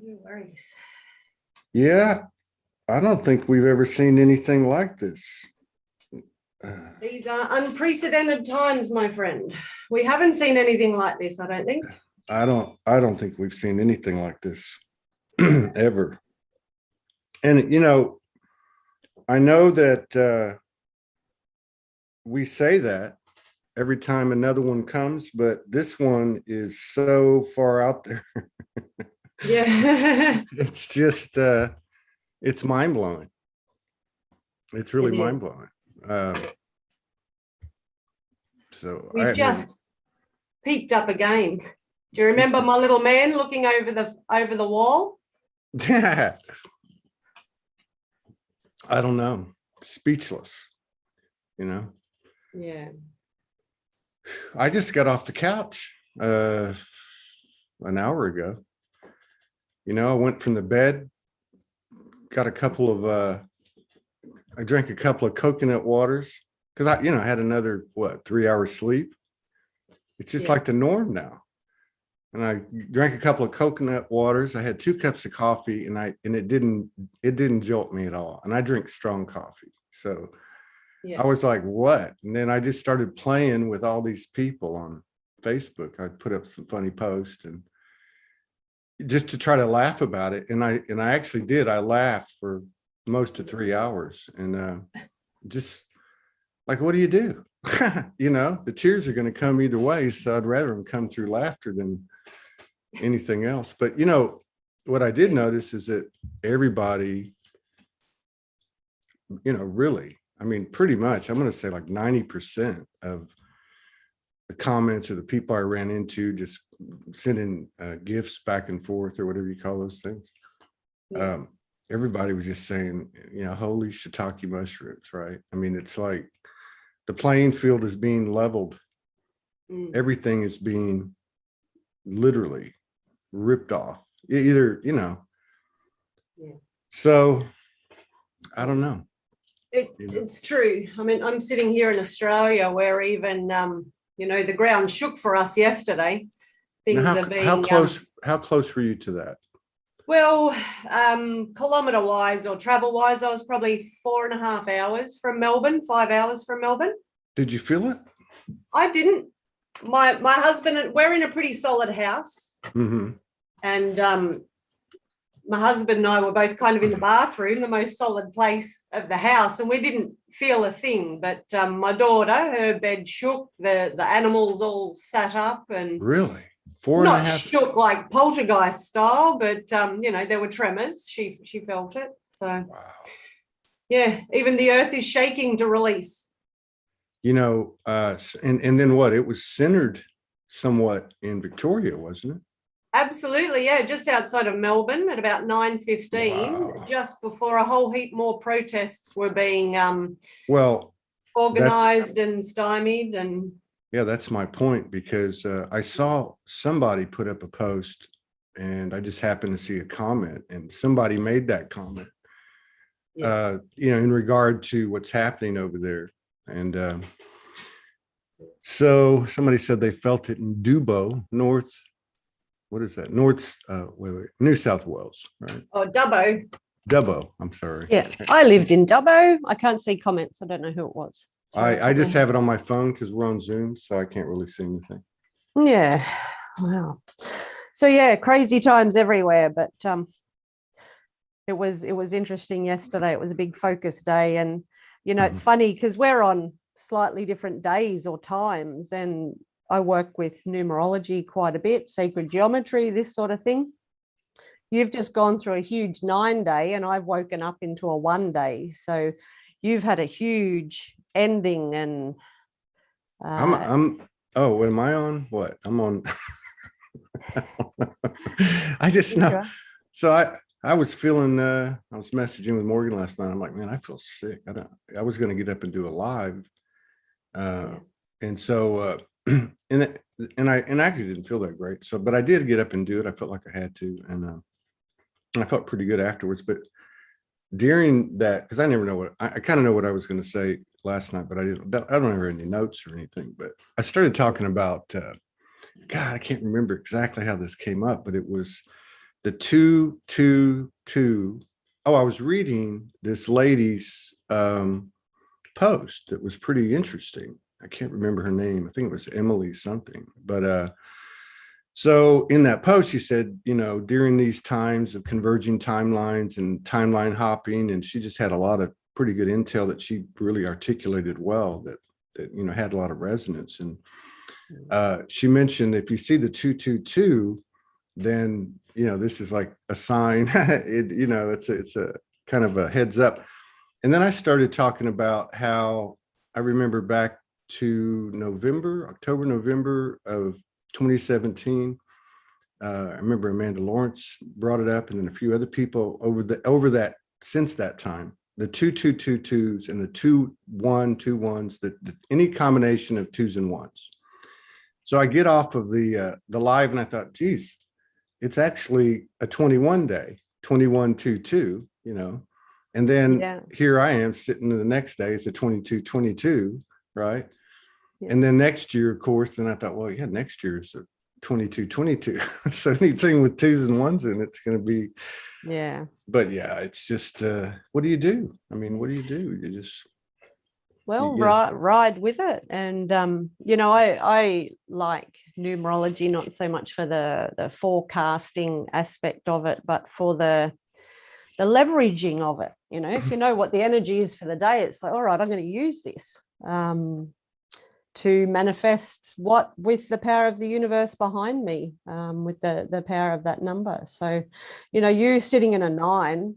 No worries. Yeah, I don't think we've ever seen anything like this. These are unprecedented times, my friend. We haven't seen anything like this, I don't think. I don't think we've seen anything like this ever. And I know that we say that every time another one comes, but this one is so far out there. Yeah. It's just it's mind-blowing. It's really mind-blowing. So We've just peaked up again. Do you remember my little man looking over the wall? Yeah. I don't know. Speechless, Yeah. I just got off the couch an hour ago. I went from the bed, got a couple of I drank a couple of coconut waters because I had another 3 hours sleep. It's just like the norm now. And I drank a couple of coconut waters. I had 2 cups of coffee, and it didn't jolt me at all. And I drink strong coffee. So I was like, what? And then I just started playing with all these people on Facebook. I put up some funny posts and just to try to laugh about it. And I actually did. I laughed for most of 3 hours, and just like, what do you do? The tears are going to come either way. So I'd rather them come through laughter than anything else. But what I did notice is that everybody, really, I mean, pretty much, I'm going to say like 90% of the comments or the people I ran into just sending gifts back and forth or whatever you call those things. Everybody was just saying, holy shiitake mushrooms, right? I mean, it's like the playing field is being leveled. Everything is being literally ripped off. Either, So I don't know. It's true. I mean, I'm sitting here in Australia where even, the ground shook for us yesterday. Things are being... How close were you to that? Well, kilometre-wise or travel-wise, I was probably 4.5 hours from Melbourne, 5 hours from Melbourne. Did you feel it? I didn't. My husband, we're in a pretty solid house. Mm-hmm. And my husband and I were both kind of in the bathroom, the most solid place of the house, and we didn't feel a thing. But my daughter, her bed shook, the animals all sat up, and really 4.5. Not shook like poltergeist style, but there were tremors. She felt it. So wow. Yeah, even the earth is shaking to release. And then what? It was centered somewhat in Victoria, wasn't it? Absolutely, yeah, just outside of Melbourne at about 9:15, just before a whole heap more protests were being organized and stymied. And yeah, that's my point, because I saw somebody put up a post and I just happened to see a comment, and somebody made that comment, in regard to what's happening over there. And so somebody said they felt it in Dubbo, New South Wales, right? Oh, Dubbo, I'm sorry. Yeah, I lived in Dubbo. I can't see comments. I don't know who it was. So I just have it on my phone because we're on Zoom, so I can't really see anything. Yeah, wow. So yeah, crazy times everywhere, but it was interesting yesterday. It was a big focus day, and it's funny because we're on slightly different days or times, and I work with numerology quite a bit, sacred geometry, this sort of thing. You've just gone through a huge 9-day, and I've woken up into a 1-day. So you've had a huge ending. And what am I on? What? I'm on. I just know. So I was feeling, I was messaging with Morgan last night. I'm like, man, I feel sick. I was going to get up and do a live. And so, and I actually didn't feel that great. So, but I did get up and do it. I felt like I had to. And I felt pretty good afterwards. But during that, because I never know I kind of know what I was going to say last night, but I don't have any notes or anything. But I started talking about, God, I can't remember exactly how this came up, but it was the 222. Oh, I was reading this lady's post that was pretty interesting. I can't remember her name. I think it was Emily something. But so in that post, she said, during these times of converging timelines and timeline hopping, and she just had a lot of pretty good intel that she really articulated well, that had a lot of resonance. And she mentioned, if you see the 222, then this is like a sign. It's a kind of a heads up. And then I started talking about how I remember back to October, November of 2017. I remember Amanda Lawrence brought it up, and then a few other people over that since that time. The 2222s and the 2121s, any combination of twos and ones. So I get off of the live, and I thought, geez, it's actually a 21 day, 2122, and then here I am sitting the next day, it's a 2222, right? Yeah. And then next year, of course, then I thought, well, yeah, next year is a 2222. So anything with twos and ones in it's going to be. Yeah. But yeah, it's just, what do you do? I mean, what do? You just. Ride with it. And, I like numerology, not so much for the forecasting aspect of it, but for the leveraging of it. If you know what the energy is for the day, it's like, all right, I'm going to use this to manifest with the power of the universe behind me, with the power of that number. So, you sitting in a 9,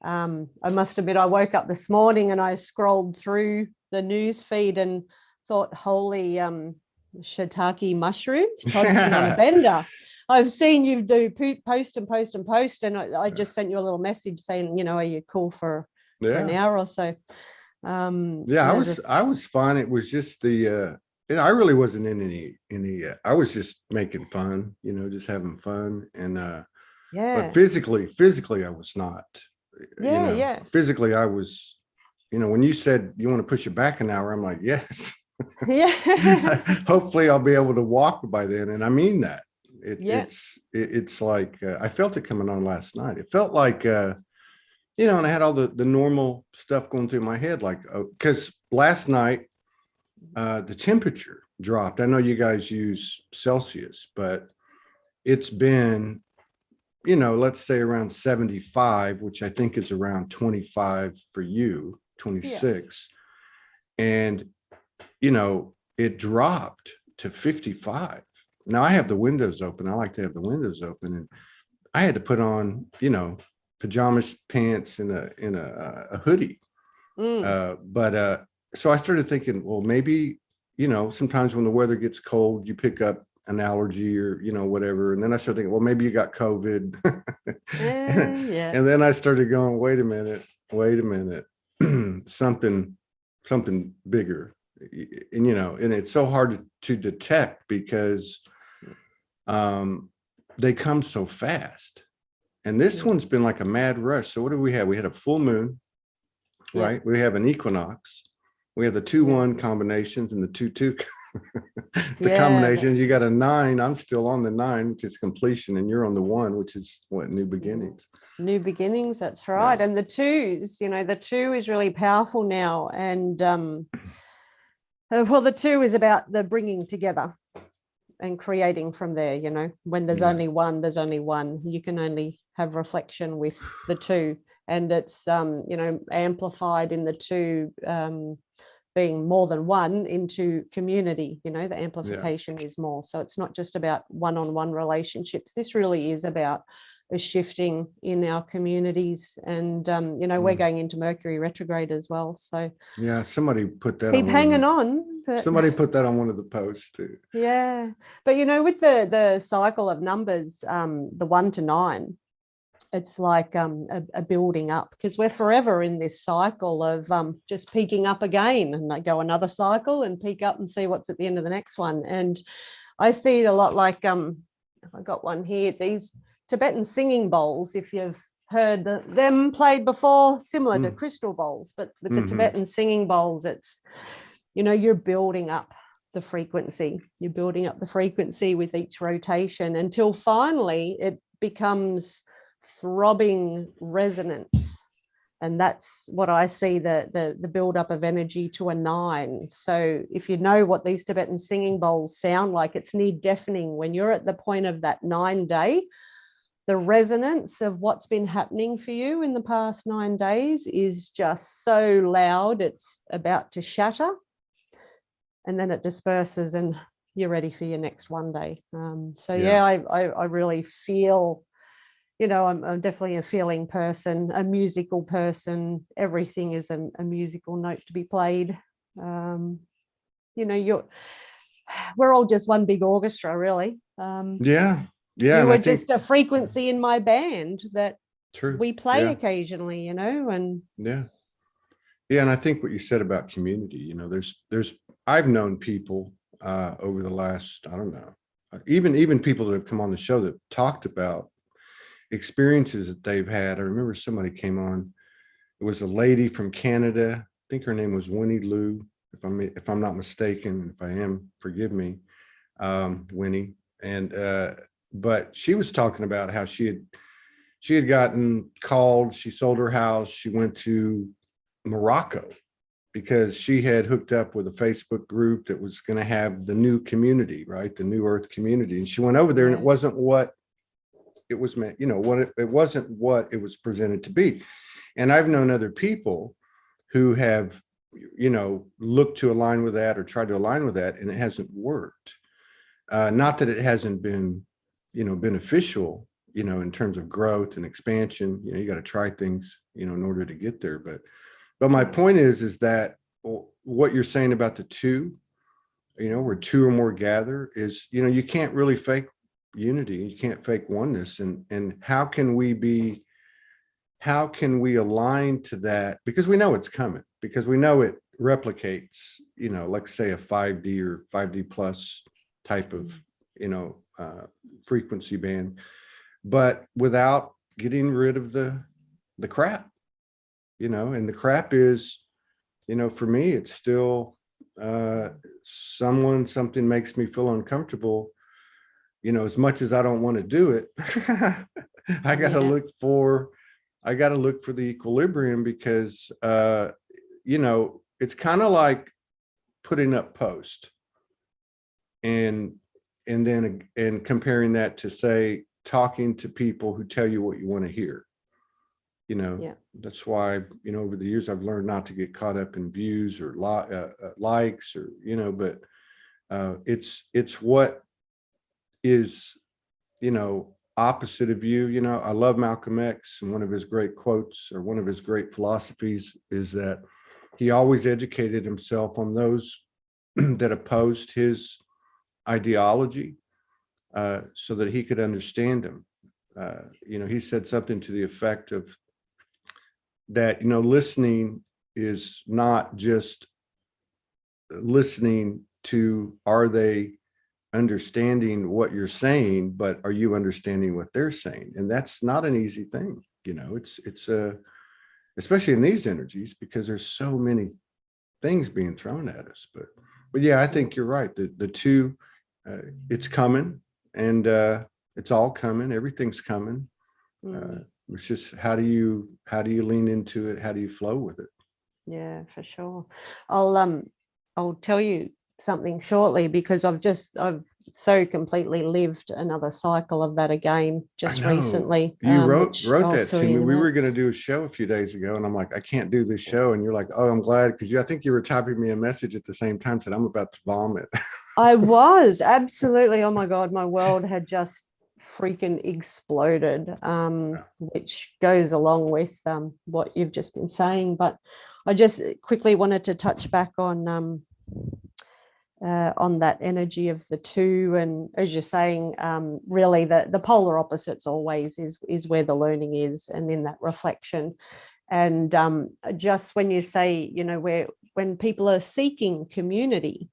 I must admit, I woke up this morning and I scrolled through the news feed and thought, holy shiitake mushrooms, Todd's been on a bender. I've seen you do post, and I just sent you a little message saying, are you cool for an hour or so? I was fine. It was just the I really wasn't in any I was just making fun, just having fun. And but physically I was not. Physically I was, when you said you want to push it back an hour, I'm like, yes. Yeah. Hopefully I'll be able to walk by then. And I mean that. It's like I felt it coming on last night. It felt like and I had all the normal stuff going through my head, like because last night the temperature dropped. I know you guys use Celsius, but it's been let's say around 75, which I think is around 25 for you, 26. Yeah. And it dropped to 55. Now I have the windows open. I like to have the windows open, and I had to put on, pajamas, pants, and a hoodie. So I started thinking, well, maybe, sometimes when the weather gets cold, you pick up an allergy or, whatever. And then I started thinking, well, maybe you got COVID. And then I started going, wait a minute, something bigger. And, and it's so hard to detect because they come so fast. And this one's been like a mad rush. So what do we have? We had a full moon, right? We have an equinox. We have the 2-1 combinations and the 2-2 combinations. You got a 9. I'm still on the 9, which is completion, and you're on the 1, which is what? New beginnings. New beginnings. That's right. Yeah. And the 2s, the 2 is really powerful now. And the 2 is about the bringing together and creating from there. When there's only one, there's only one. You can only have reflection with the 2, and it's amplified in the 2 being more than one into community. The amplification is more. So it's not just about one-on-one relationships. This really is about a shifting in our communities. And we're going into Mercury retrograde as well. So somebody put that keep hanging on. Somebody put that on one of the posts too. Yeah, but with the cycle of numbers, the 1 to 9, it's like a building up, because we're forever in this cycle of just peaking up again, and I go another cycle and peak up and see what's at the end of the next one. And I see it a lot like I got one here, these Tibetan singing bowls, if you've heard them played before, similar to crystal bowls, but with the Tibetan singing bowls, it's you're building up the frequency. You're building up the frequency with each rotation until finally it becomes throbbing resonance. And that's what I see, the buildup of energy to a 9. So if you know what these Tibetan singing bowls sound like, it's near deafening. When you're at the point of that 9 day, the resonance of what's been happening for you in the past 9 days is just so loud, it's about to shatter. And then it disperses and you're ready for your next 1 day. I really feel, I'm definitely a feeling person, a musical person. Everything is a musical note to be played. We're all just one big orchestra, really. Yeah. You were just a frequency in my band that we play occasionally, and yeah. And I think what you said about community, there's I've known people over the last, I don't know, even people that have come on the show that talked about experiences that they've had. I remember somebody came on. It was a lady from Canada. I think her name was Winnie Lou, if I'm not mistaken. If I am, forgive me, Winnie. And but she was talking about how she had gotten called. She sold her house. She went to Morocco because she had hooked up with a Facebook group that was going to have the new community, right? The New Earth community. And she went over there and it wasn't what it was meant, it wasn't what it was presented to be. And I've known other people who have, looked to align with that or tried to align with that, and it hasn't worked. Not that it hasn't been, beneficial, in terms of growth and expansion. You got to try things, in order to get there. But my point is that what you're saying about the 2, where 2 or more gather is, you can't really fake unity. You can't fake oneness. And how can we align to that? Because we know it's coming, because we know it replicates, like say a 5D or 5D plus type of, frequency band, but without getting rid of the crap, and the crap is, for me, it's still something makes me feel uncomfortable. As much as I don't want to do it, I got to look for the equilibrium, because, it's kind of like putting up post and comparing that to, say, talking to people who tell you what you want to hear. That's why, over the years, I've learned not to get caught up in views or likes or, but it's what is, opposite of you. I love Malcolm X, and one of his great quotes, or one of his great philosophies, is that he always educated himself on those that opposed his ideology, so that he could understand him. He said something to the effect of that, listening is not just listening to, are they understanding what you're saying, but are you understanding what they're saying? And that's not an easy thing. It's especially in these energies, because there's so many things being thrown at us. But yeah, I think you're right. The 2, it's coming, and it's all coming. Everything's coming. It's just, how do you lean into it? How do you flow with it? Yeah, for sure. I'll tell you something shortly, because I've so completely lived another cycle of that again just recently. You wrote that to me. We were going to do a show a few days ago, and I'm like, I can't do this show. And you're like, oh, I'm glad, because I think you were typing me a message at the same time, said I'm about to vomit. I was, absolutely. Oh my God, my world had just freaking exploded, which goes along with what you've just been saying. But I just quickly wanted to touch back on that energy of the 2, and as you're saying, really the polar opposites always is where the learning is, and in that reflection. And just when you say, when people are seeking community,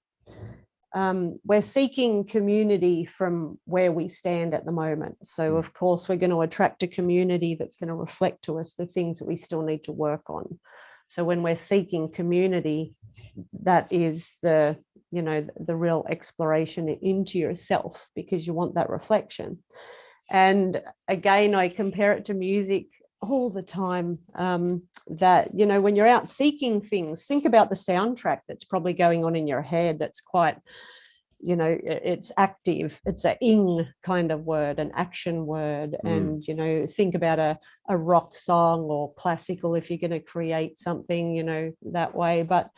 we're seeking community from where we stand at the moment. So of course we're going to attract a community that's going to reflect to us the things that we still need to work on. So when we're seeking community, that is the real exploration into yourself, because you want that reflection. And again, I compare it to music all the time, that, you know, when you're out seeking things, think about the soundtrack that's probably going on in your head. That's quite, you know, it's active. It's a ing kind of word, an action word. And, you know, think about a rock song or classical if you're going to create something, you know, that way. But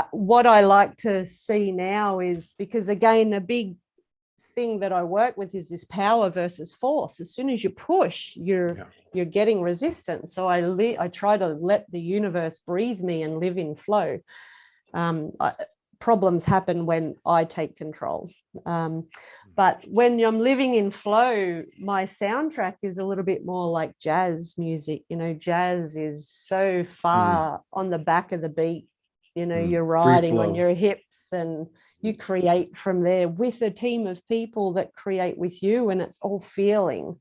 what I like to see now is, because again, a big thing that I work with is this power versus force. As soon as you push, you're getting resistance. So I try to let the universe breathe me and live in flow. Problems happen when I take control. But when I'm living in flow, my soundtrack is a little bit more like jazz music. You know, jazz is so far on the back of the beat. You know, you're riding on your hips and you create from there with a team of people that create with you, and it's all feeling.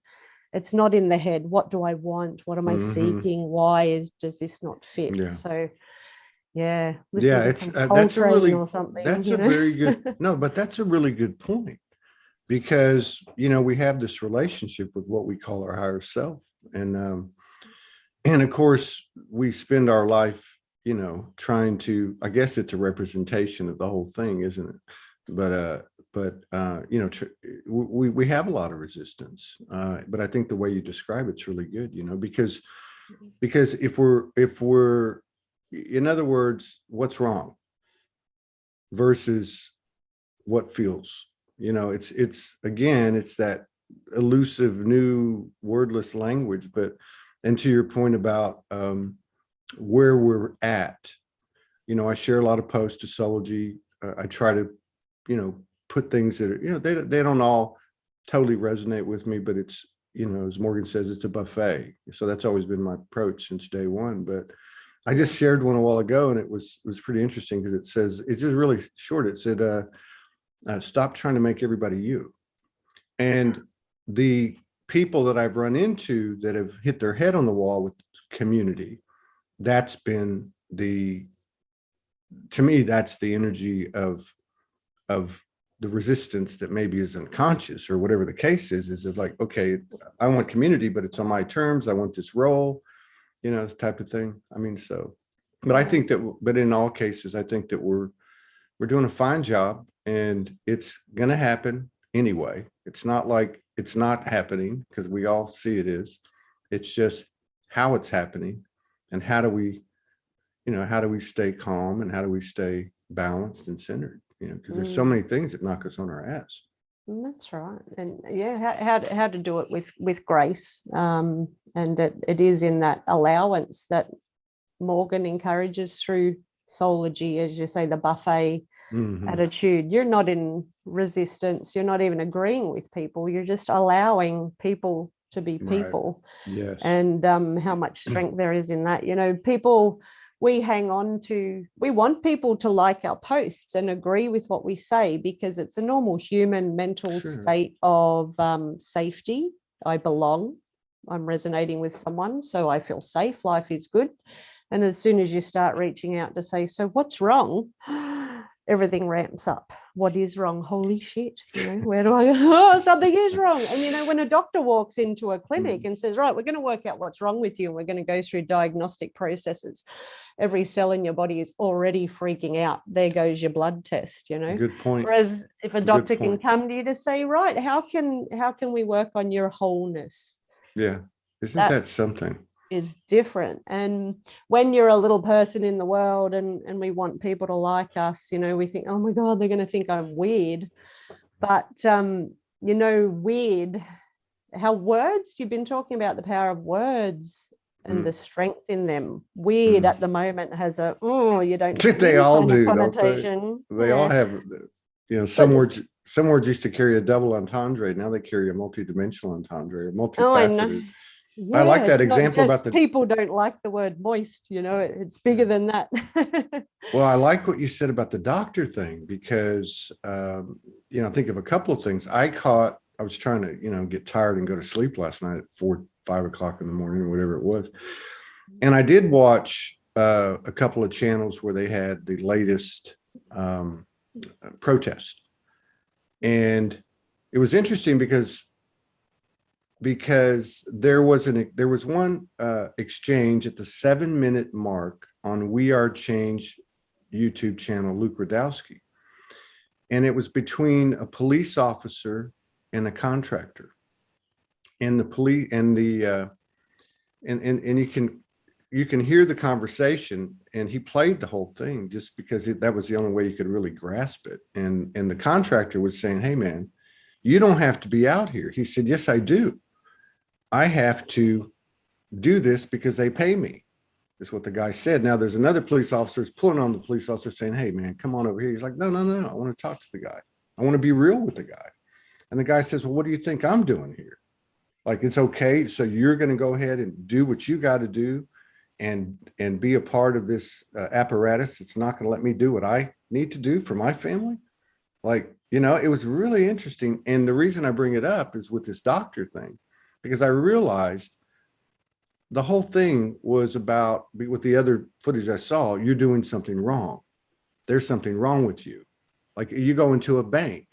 It's not in the head. What do I want? What am I seeking? Why does this not fit? So it's that's a really or something, that's a very good no, but that's a really good point, because you know, we have this relationship with what we call our higher self, and of course we spend our life, you know, trying to, I guess it's a representation of the whole thing, isn't it? But you know, we have a lot of resistance, but I think the way you describe it's really good, you know, because if we're in other words, what's wrong versus what feels, you know, it's again, it's that elusive new wordless language. But, and to your point about where we're at, you know, I share a lot of posts to Soulogy. I try to, you know, put things that are, you know, they don't all totally resonate with me, but it's, you know, as Morgan says, it's a buffet. So that's always been my approach since day one. But I just shared one a while ago, and it was pretty interesting, because it says, it's just really short. It said, stop trying to make everybody you. And the people that I've run into that have hit their head on the wall with community, that's been to me, that's the energy of the resistance that maybe is unconscious, or whatever the case is it like, okay, I want community, but it's on my terms. I want this role, you know, this type of thing. I mean, so, but I think that, but in all cases, I think that we're doing a fine job, and it's going to happen anyway. It's not like it's not happening, because we all see it is. It's just how it's happening, and how do we, you know, how do we stay calm, and how do we stay balanced and centered, you know, because there's so many things that knock us on our ass. That's right. And how to do it with grace. And it is in that allowance that Morgan encourages through Soulogy, as you say, the buffet attitude. You're not in resistance. You're not even agreeing with people. You're just allowing people to be people. Right. Yes. And how much strength there is in that. You know, people, we hang on to, we want people to like our posts and agree with what we say, because it's a normal human mental state of safety. I belong. I'm resonating with someone, so I feel safe. Life is good. And as soon as you start reaching out to say, so what's wrong? Everything ramps up. What is wrong? Holy shit. You know, where do I go? Oh, something is wrong. And, you know, when a doctor walks into a clinic and says, right, we're going to work out what's wrong with you, and we're going to go through diagnostic processes, every cell in your body is already freaking out. There goes your blood test, you know. Good point. Whereas if a doctor can come to you to say, right, how can we work on your wholeness? Yeah. Isn't that something? Is different. And when you're a little person in the world, and we want people to like us, you know, we think, oh my God, they're going to think I'm weird. But you know, weird, how words, you've been talking about the power of words and the strength in them. Weird at the moment has a, oh, you don't they all do, connotation. Don't they? They all have, you know, some words used to carry a double entendre. Now they carry a multi-dimensional entendre, or multifaceted. Yeah, I like that example about the people don't like the word moist, you know, it's bigger than that. Well, I like what you said about the doctor thing, because you know, think of a couple of things. I was trying to, you know, get tired and go to sleep last night at 4, 5 o'clock in the morning, or whatever it was. And I did watch a couple of channels where they had the latest protest. And it was interesting, because because there was one exchange at the 7-minute mark on We Are Change YouTube channel, Luke Radowski. And it was between a police officer and a contractor. And the police and the and you can hear the conversation, and he played the whole thing just because that was the only way you could really grasp it. And the contractor was saying, "Hey man, you don't have to be out here." He said, "Yes, I do. I have to do this because they pay me." Is what the guy said. Now there's another police officer who's pulling on the police officer saying, "Hey man, come on over here." He's like, no, I want to talk to the guy. I want to be real with the guy. And the guy says, "Well, what do you think I'm doing here? Like, it's okay. So you're going to go ahead and do what you got to do and be a part of this apparatus. It's not going to let me do what I need to do for my family." Like, it was really interesting. And the reason I bring it up is with this doctor thing, because I realized the whole thing was about, with the other footage I saw, you're doing something wrong. There's something wrong with you. Like, you go into a bank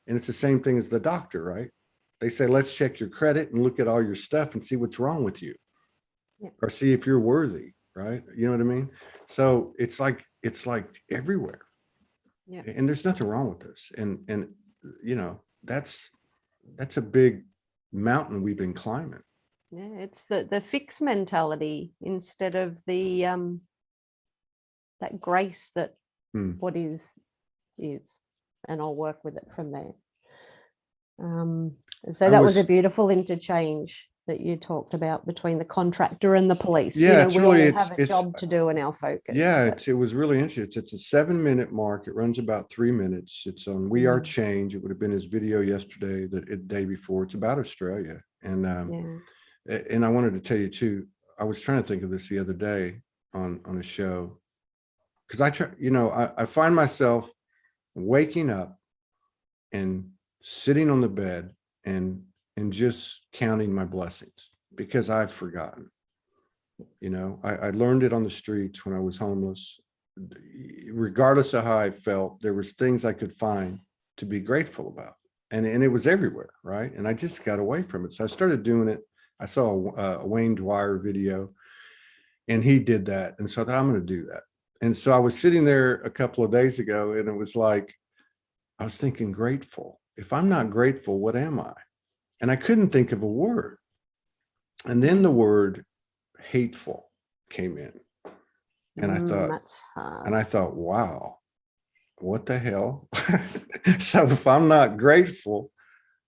and it's the same thing as the doctor, right? They say, let's check your credit and look at all your stuff and see what's wrong with you. Yeah. Or see if you're worthy, right? You know what I mean? So it's like everywhere. Yeah. And there's nothing wrong with this. And that's a big mountain we've been climbing. Yeah, it's the fixed mentality instead of the that grace that what is, and I'll work with it from there. So that was a beautiful interchange that you talked about between the contractor and the police. Yeah, we all have a job to do in our focus. Yeah, it was really interesting. It's a 7-minute mark. It runs about 3 minutes. It's on We Are Change. It would have been his video yesterday, the day before. It's about Australia. And I wanted to tell you too, I was trying to think of this the other day on a show, because I find myself waking up and sitting on the bed and just counting my blessings, because I've forgotten. I learned it on the streets when I was homeless. Regardless of how I felt, there was things I could find to be grateful about, and it was everywhere, right? And I just got away from it. So I started doing it. I saw a Wayne Dwyer video, and he did that. And so I thought, I'm going to do that. And so I was sitting there a couple of days ago, and it was like, I was thinking, grateful. If I'm not grateful, what am I? And I couldn't think of a word. And then the word hateful came in. And I thought, wow, what the hell? So if I'm not grateful,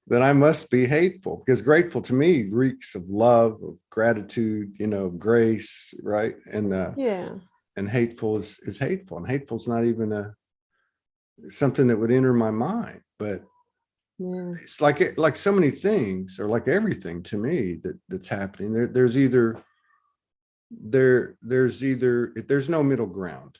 then I must be hateful, because grateful to me reeks of love, of gratitude, of grace, right? And and hateful is hateful, and hateful is not even something that would enter my mind. But it's like so many things, or like everything to me that's happening. There's no middle ground,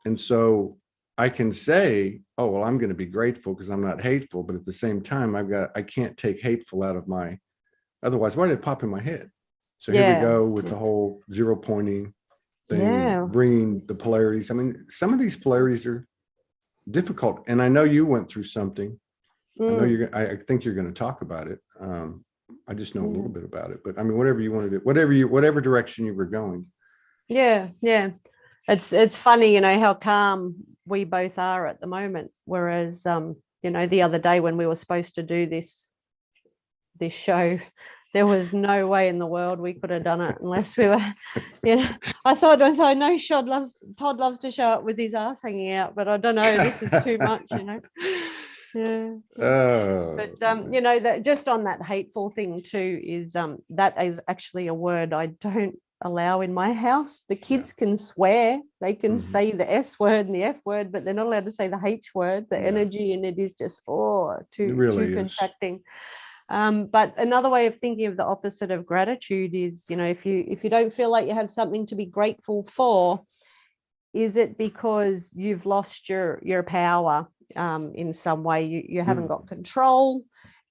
and so I can say, oh, well, I'm going to be grateful because I'm not hateful. But at the same time, I can't take hateful out of my, otherwise, why did it pop in my head? So here we go with the whole 0 pointing thing, bringing the polarities. I mean, some of these polarities are difficult. And I know you went through something. I think you're going to talk about it. I just know a little bit about it, but I mean, whatever you want to do, whatever direction you were going. Yeah. It's funny, how calm we both are at the moment. Whereas, the other day when we were supposed to do this show, there was no way in the world we could have done it unless we were, I thought, I know Todd loves to show up with his ass hanging out, but I don't know, this is too much, Yeah. But that just on that hateful thing too is that is actually a word I don't allow in my house. The kids can swear, they can say the S word and the F word, but they're not allowed to say the H word. The energy in it is just too contracting. But another way of thinking of the opposite of gratitude is, if you don't feel like you have something to be grateful for, is it because you've lost your power in some way? You haven't got control,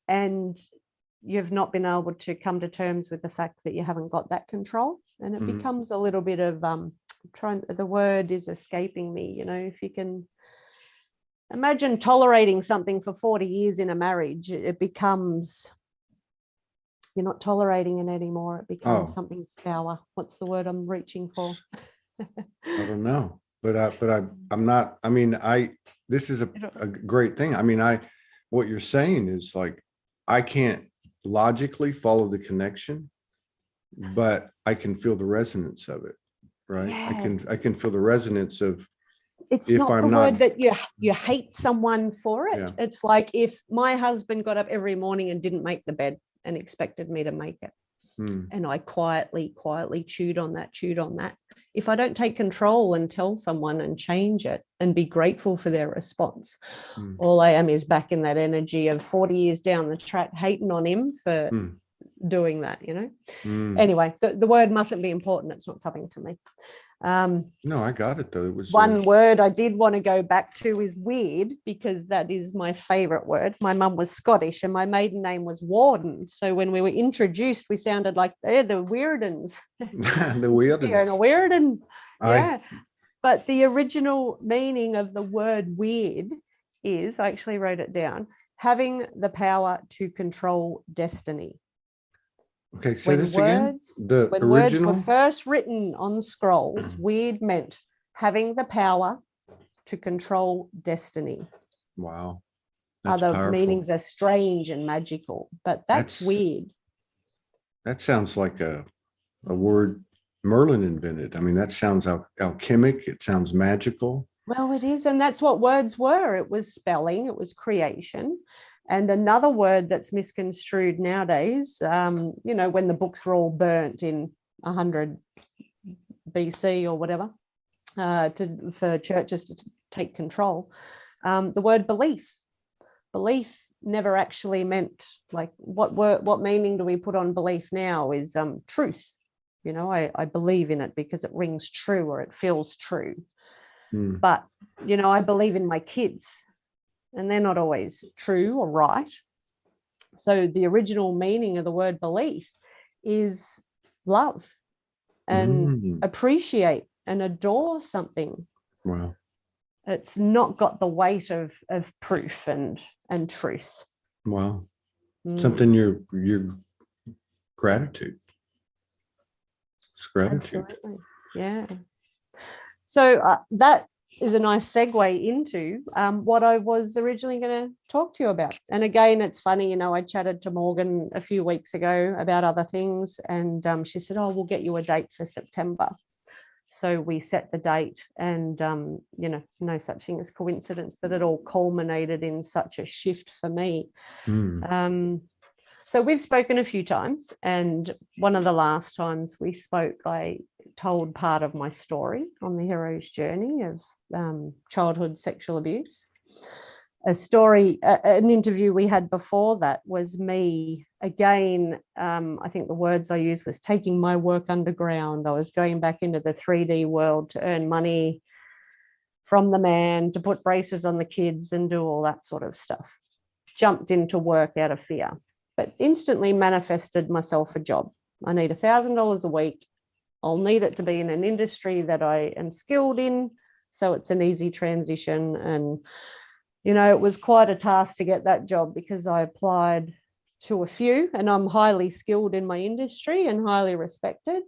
and you've not been able to come to terms with the fact that you haven't got that control, and it becomes a little bit of the word is escaping me. If you can imagine tolerating something for 40 years in a marriage, it becomes You're not tolerating it anymore. It becomes Oh, something sour. What's the word I'm reaching for? I don't know, I'm not, I mean, this is a great thing. I mean, what you're saying is like, I can't logically follow the connection, but I can feel the resonance of it, right? Yeah. I can feel the resonance of, It's if not the I'm word not, that you hate someone for it. yeah. It's like if my husband got up every morning and didn't make the bed and expected me to make it, and I quietly chewed on that. If I don't take control and tell someone and change it and be grateful for their response, all I am is back in that energy of 40 years down the track, hating on him for doing that, Anyway, the word mustn't be important. It's not coming to me. No, I got it though. It was one word I did want to go back to is weird, because that is my favorite word. My mum was Scottish and my maiden name was Warden. So when we were introduced, we sounded like they're the Weirdens. the Weirdens. You're a Weirden. Yeah. But the original meaning of the word weird is, I actually wrote it down, having the power to control destiny. Okay, say this again. The when original words were first written on scrolls, weird meant having the power to control destiny. Wow. That's Other powerful. meanings are strange and magical, but that's weird. That sounds like a word Merlin invented. I mean, that sounds alchemic. It sounds magical. Well, it is. And that's what words were. It was spelling, it was creation. And another word that's misconstrued nowadays, when the books were all burnt in 100 BC or whatever, for churches to take control, the word belief. Belief never actually meant, like, what meaning do we put on belief now is truth. I believe in it because it rings true or it feels true. But, I believe in my kids, and they're not always true or right. So the original meaning of the word belief is love and appreciate and adore something. Wow. It's not got the weight of proof and truth. Wow. Something your gratitude. It's gratitude. Absolutely. Yeah. So that is a nice segue into what I was originally going to talk to you about. And again, it's funny, I chatted to Morgan a few weeks ago about other things, and she said, "Oh, we'll get you a date for September." So we set the date, and no such thing as coincidence that it all culminated in such a shift for me. So we've spoken a few times, and one of the last times we spoke, I told part of my story on the hero's journey of childhood sexual abuse. A story, an interview we had before that was me again. I think the words I used was taking my work underground. I was going back into the 3D world to earn money from the man, to put braces on the kids and do all that sort of stuff. Jumped into work out of fear, but instantly manifested myself a job. I need $1,000 a week. I'll need it to be in an industry that I am skilled in, so it's an easy transition. And, it was quite a task to get that job because I applied to a few, and I'm highly skilled in my industry and highly respected.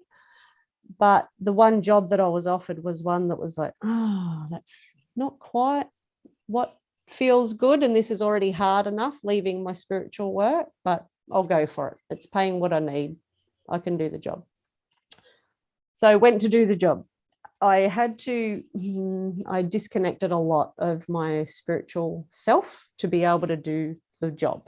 But the one job that I was offered was one that was like, oh, that's not quite what feels good, and this is already hard enough leaving my spiritual work, but I'll go for it. It's paying what I need. I can do the job. So I went to do the job. I disconnected a lot of my spiritual self to be able to do the job.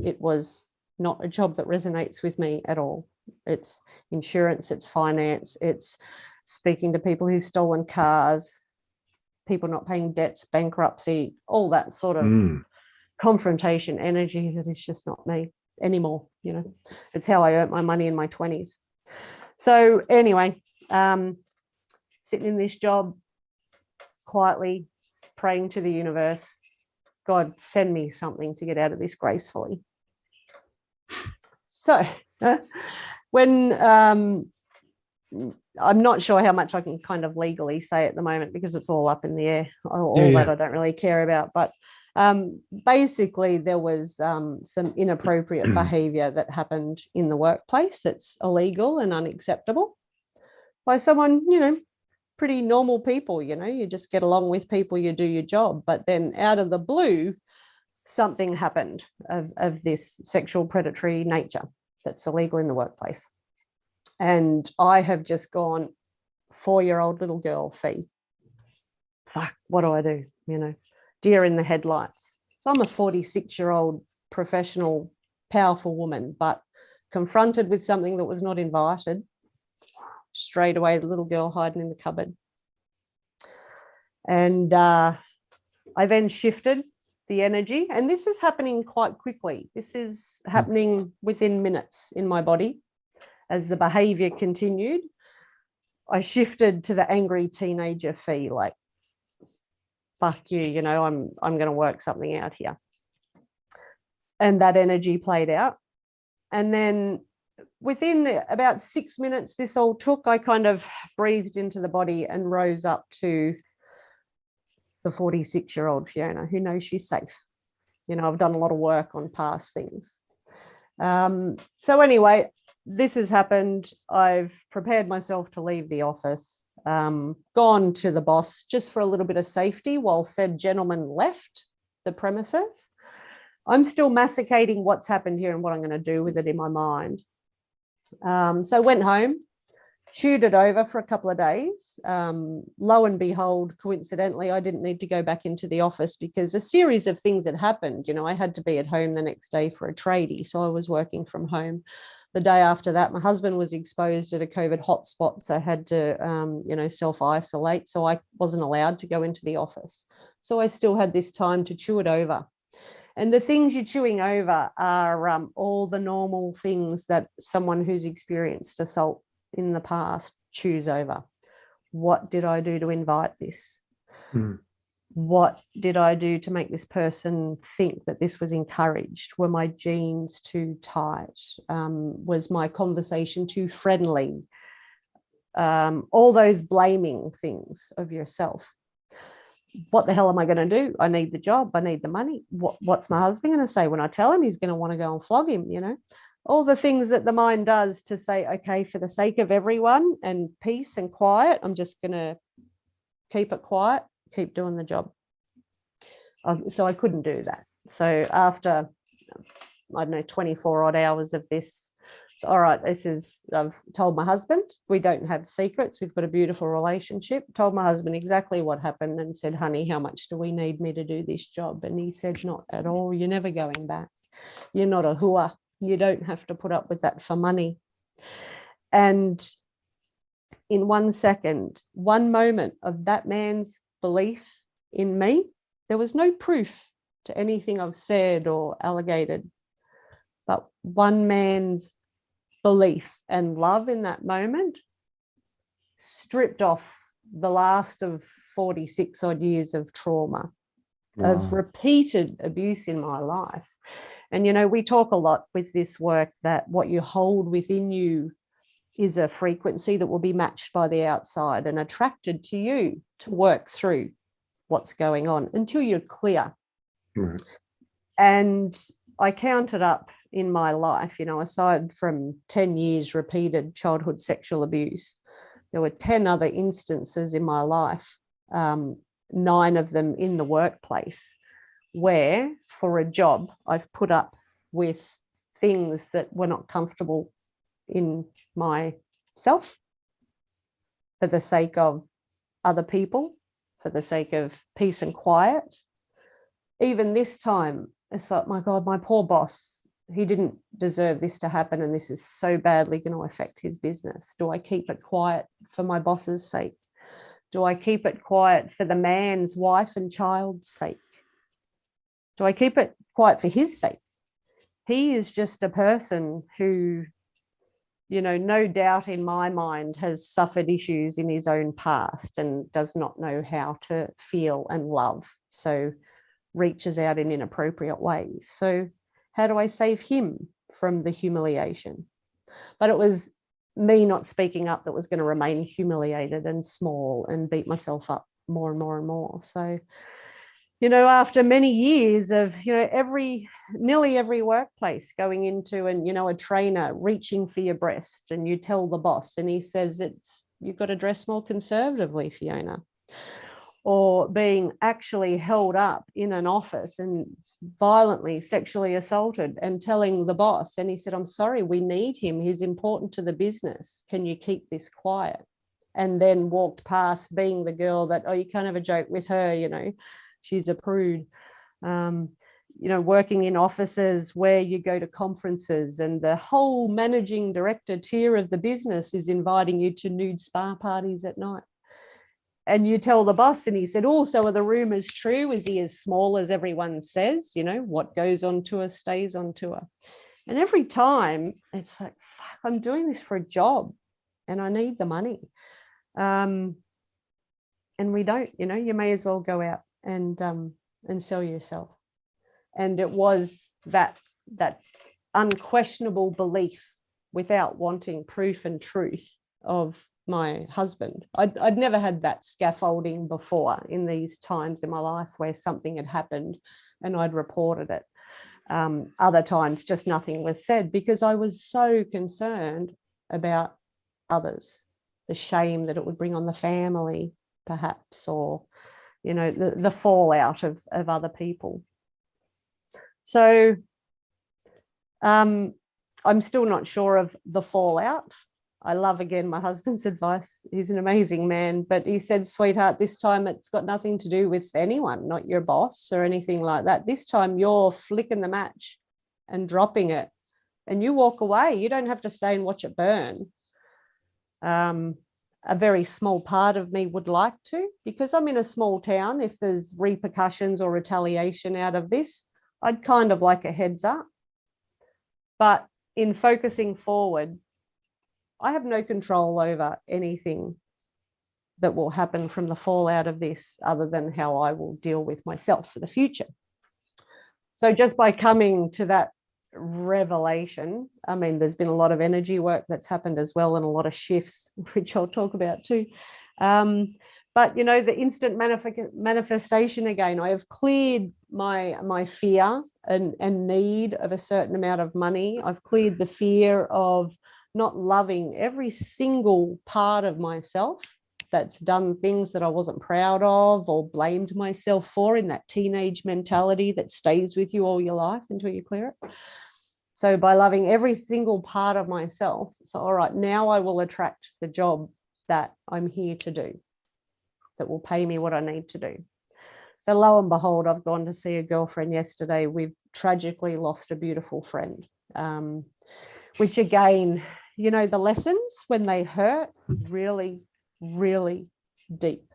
It was not a job that resonates with me at all. It's insurance, it's finance, it's speaking to people who've stolen cars, people not paying debts, bankruptcy, all that sort of confrontation energy that is just not me anymore. It's how I earned my money in my 20s. So anyway, sitting in this job, quietly praying to the universe, God, send me something to get out of this gracefully. So when I'm not sure how much I can kind of legally say at the moment because it's all up in the air. All that I don't really care about. But Basically, there was some inappropriate behavior that happened in the workplace that's illegal and unacceptable by someone, pretty normal people, you just get along with people, you do your job. But then out of the blue, something happened of this sexual predatory nature that's illegal in the workplace. And I have just gone, 4-year-old little girl, Fee. Fuck, what do I do? Deer in the headlights. So I'm a 46-year-old professional, powerful woman, but confronted with something that was not invited, straight away, the little girl hiding in the cupboard. And I then shifted the energy, and this is happening quite quickly. This is happening within minutes in my body. As the behavior continued, I shifted to the angry teenager Fee, like, fuck you, I'm going to work something out here. And that energy played out. And then within about 6 minutes this all took, I kind of breathed into the body and rose up to the 46-year-old Fiona, who knows she's safe. I've done a lot of work on past things. So anyway, this has happened. I've prepared myself to leave the office, gone to the boss just for a little bit of safety while said gentleman left the premises. I'm still masticating what's happened here and what I'm going to do with it in my mind. So I went home, chewed it over for a couple of days. Lo and behold, coincidentally, I didn't need to go back into the office because a series of things had happened. I had to be at home the next day for a tradie, so I was working from home. The day after that, my husband was exposed at a COVID hotspot, so I had to, self-isolate. So I wasn't allowed to go into the office. So I still had this time to chew it over. And the things you're chewing over are all the normal things that someone who's experienced assault in the past chews over. What did I do to invite this? What did I do to make this person think that this was encouraged? Were my jeans too tight? Was my conversation too friendly? All those blaming things of yourself. What the hell am I going to do? I need the job. I need the money. What's my husband going to say when I tell him? He's going to want to go and flog him, all the things that the mind does to say, okay, for the sake of everyone and peace and quiet, I'm just going to keep it quiet, keep doing the job. So I couldn't do that. So after, 24 odd hours of this, so, all right, I've told my husband, we don't have secrets. We've got a beautiful relationship. Told my husband exactly what happened and said, honey, how much do we need me to do this job? And he said, not at all. You're never going back. You're not a hooah. You don't have to put up with that for money. And in 1 second, one moment of that man's belief in me, there was no proof to anything I've said or allegated, but one man's belief and love in that moment stripped off the last of 46 odd years of trauma, of repeated abuse in my life. And, we talk a lot with this work that what you hold within you is a frequency that will be matched by the outside and attracted to you to work through what's going on until you're clear. Right. And I counted up in my life, aside from 10 years repeated childhood sexual abuse, there were 10 other instances in my life, 9 of them in the workplace, where for a job I've put up with things that were not comfortable in myself for the sake of other people, for the sake of peace and quiet. Even this time, it's like, my God, my poor boss, he didn't deserve this to happen, and this is so badly going to affect his business. Do I keep it quiet for my boss's sake? Do I keep it quiet for the man's wife and child's sake? Do I keep it quiet for his sake? He is just a person who, no doubt in my mind has suffered issues in his own past and does not know how to feel and love. So reaches out in inappropriate ways. So how do I save him from the humiliation? But it was me not speaking up that was going to remain humiliated and small and beat myself up more and more and more. So after many years of, nearly every workplace going into, and, a trainer reaching for your breast, and you tell the boss and he says, you've got to dress more conservatively, Fiona. Or being actually held up in an office and violently sexually assaulted, and telling the boss, and he said, I'm sorry, we need him. He's important to the business. Can you keep this quiet? And then walked past, being the girl that, you can't have a joke with her, she's a prude. Working in offices where you go to conferences and the whole managing director tier of the business is inviting you to nude spa parties at night. And you tell the boss, and he said, so are the rumors true? Is he as small as everyone says? What goes on tour stays on tour. And every time it's like, fuck, I'm doing this for a job and I need the money. And we don't, you may as well go out and sell yourself. And it was that unquestionable belief, without wanting proof and truth, of my husband. I'd never had that scaffolding before in these times in my life where something had happened and I'd reported it. Other times just nothing was said because I was so concerned about others, the shame that it would bring on the family, perhaps, or, the fallout of other people. So I'm still not sure of the fallout. I love, again, my husband's advice. He's an amazing man, but he said, sweetheart, this time it's got nothing to do with anyone, not your boss or anything like that. This time you're flicking the match and dropping it and you walk away. You don't have to stay and watch it burn. A very small part of me would like to, because I'm in a small town. If there's repercussions or retaliation out of this, I'd kind of like a heads up. But in focusing forward, I have no control over anything that will happen from the fallout of this, other than how I will deal with myself for the future. So just by coming to that revelation, I mean, there's been a lot of energy work that's happened as well, and a lot of shifts, which I'll talk about too. But, the instant manifestation again, I have cleared my fear and need of a certain amount of money. I've cleared the fear of not loving every single part of myself that's done things that I wasn't proud of or blamed myself for, in that teenage mentality that stays with you all your life until you clear it. So by loving every single part of myself, so all right, now I will attract the job that I'm here to do, that will pay me what I need to do. So lo and behold, I've gone to see a girlfriend yesterday. We've tragically lost a beautiful friend, which again, the lessons, when they hurt, really, really deep.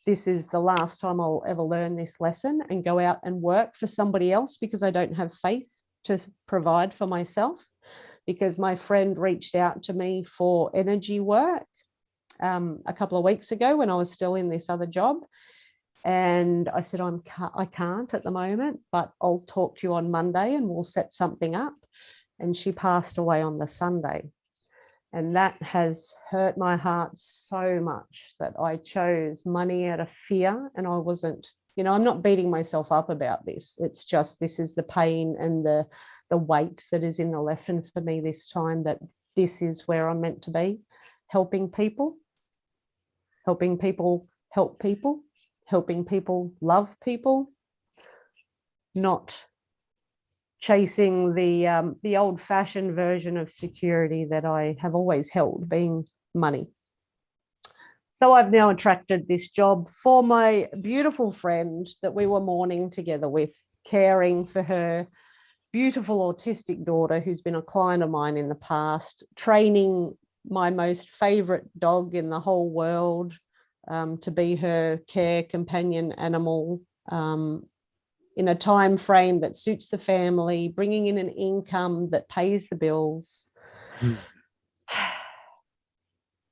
This is the last time I'll ever learn this lesson and go out and work for somebody else, because I don't have faith to provide for myself. Because my friend reached out to me for energy work a couple of weeks ago when I was still in this other job. And I said, I can't at the moment, but I'll talk to you on Monday and we'll set something up. And she passed away on the Sunday. And that has hurt my heart so much, that I chose money out of fear. And I wasn't, I'm not beating myself up about this. It's just, this is the pain and the weight that is in the lesson for me this time, that this is where I'm meant to be, helping people help people, helping people love people, not chasing the old-fashioned version of security that I have always held, being money. So I've now attracted this job for my beautiful friend that we were mourning together with, caring for her beautiful autistic daughter who's been a client of mine in the past, training my most favorite dog in the whole world to be her care companion animal, in a time frame that suits the family, bringing in an income that pays the bills.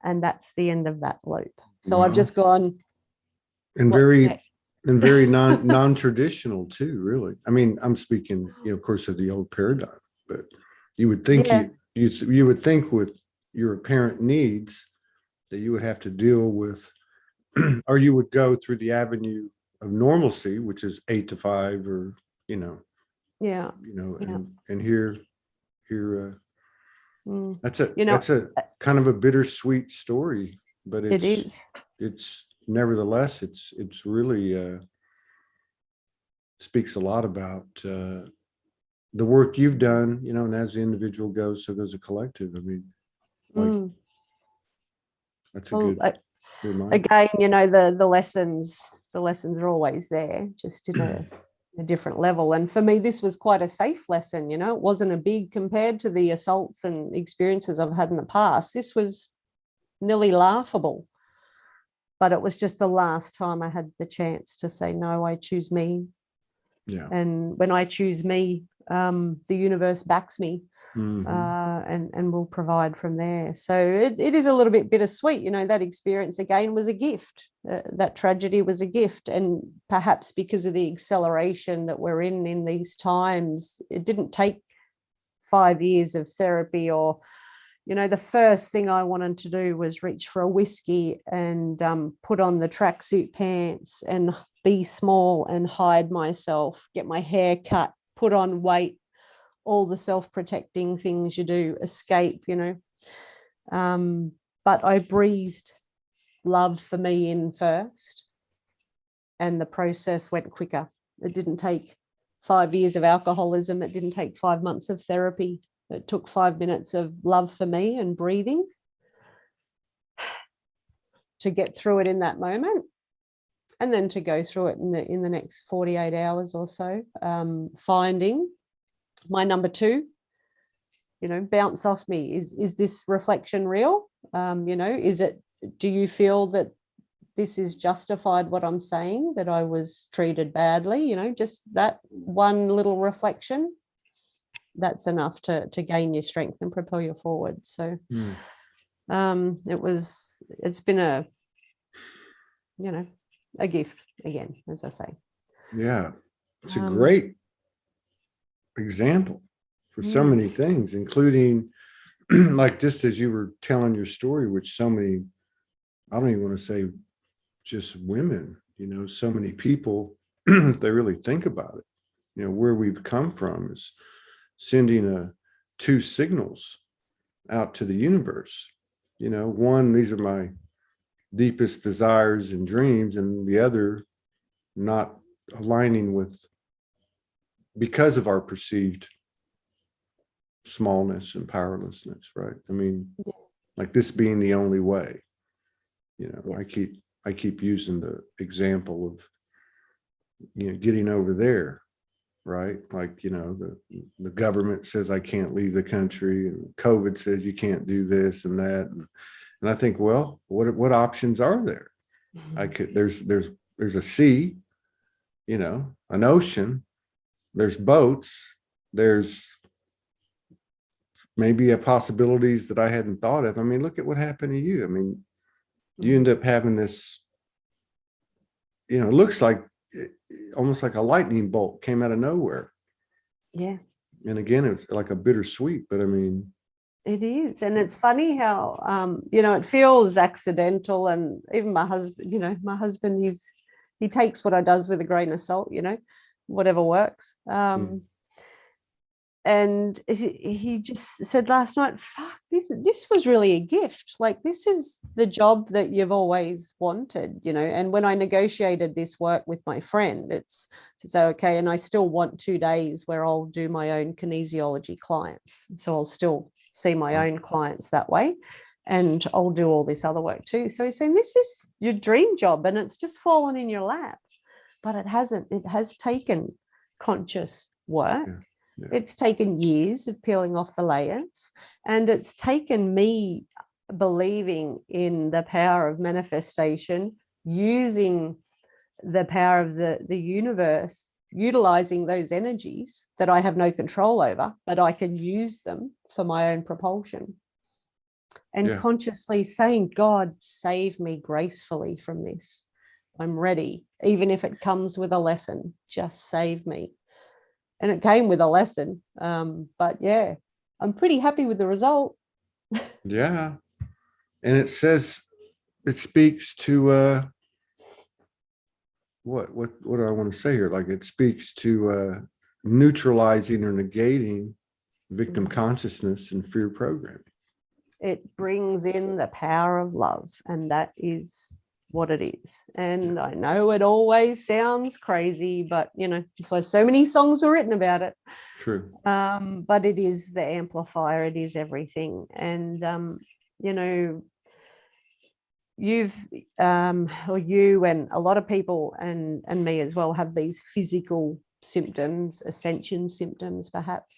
And that's the end of that loop. So wow. I've just gone. And very non-traditional too, really. I mean, I'm speaking, of course, of the old paradigm, but you would think you would think with your apparent needs that you would have to deal with, or you would go through the avenue normalcy, which is 8 to 5, or Yeah. Yeah. and here that's a kind of a bittersweet story, but it is. it's nevertheless, it's really speaks a lot about the work you've done, and as the individual goes, so goes a collective. I mean, like, that's a good reminder. Again, the lessons are always there, just in a different level. And for me, this was quite a safe lesson. It wasn't a big, compared to the assaults and experiences I've had in the past. This was nearly laughable, but it was just the last time I had the chance to say, no, I choose me. Yeah. And when I choose me, the universe backs me. And will provide from there. So it is a little bit bittersweet. That experience again was a gift. That tragedy was a gift, and perhaps because of the acceleration that we're in these times, it didn't take 5 years of therapy, or the first thing I wanted to do was reach for a whiskey and put on the tracksuit pants and be small and hide myself, get my hair cut, put on weight, all the self-protecting things you do, escape, but I breathed love for me in first, and the process went quicker. It didn't take 5 years of alcoholism. It didn't take 5 months of therapy. It took 5 minutes of love for me and breathing to get through it in that moment, and then to go through it in the next 48 hours or so, finding my number 2, bounce off me. Is this reflection real? Do you feel that this is justified, what I'm saying, that I was treated badly? Just that one little reflection, that's enough to gain your strength and propel you forward. So it's been a gift again, as I say. Yeah, it's a great example for so many things, including like just as you were telling your story, which so many, I don't even want to say just women, so many people, if they really think about it, where we've come from is sending 2 signals out to the universe. One, these are my deepest desires and dreams, and the other, not aligning with, because of our perceived smallness and powerlessness, right? I mean, like this being the only way. I keep using the example of getting over there, right? Like, the government says I can't leave the country, and COVID says you can't do this and that, and I think, well, what options are there? There's a sea, an ocean, there's boats, there's maybe possibilities that I hadn't thought of. I mean, look at what happened to you. I mean, you end up having this, it looks like almost like a lightning bolt came out of nowhere. Yeah. And again, it's like a bittersweet, but I mean, it is. And it's funny how, it feels accidental. And even my husband, he takes what I does with a grain of salt, whatever works. And he just said last night, fuck, this was really a gift. Like, this is the job that you've always wanted, and when I negotiated this work with my friend, it's to say, okay, and I still want 2 days where I'll do my own kinesiology clients. So I'll still see my own clients that way, and I'll do all this other work too. So he's saying, this is your dream job, and it's just fallen in your lap. But it hasn't. It has taken conscious work. Yeah. Yeah. It's taken years of peeling off the layers, and it's taken me believing in the power of manifestation, using the power of the universe, utilizing those energies that I have no control over, but I can use them for my own propulsion. And consciously saying, God, save me gracefully from this. I'm ready, even if it comes with a lesson, just save me. And it came with a lesson. But yeah, I'm pretty happy with the result. Yeah. And it speaks to what do I want to say here? Like, it speaks to neutralizing or negating victim consciousness and fear programming. It brings in the power of love, and that is what it is. And I know it always sounds crazy, but you know, that's why so many songs were written about it. True. But it is the amplifier, it is everything. And you know, you've or you and a lot of people and me as well have these physical symptoms, ascension symptoms perhaps.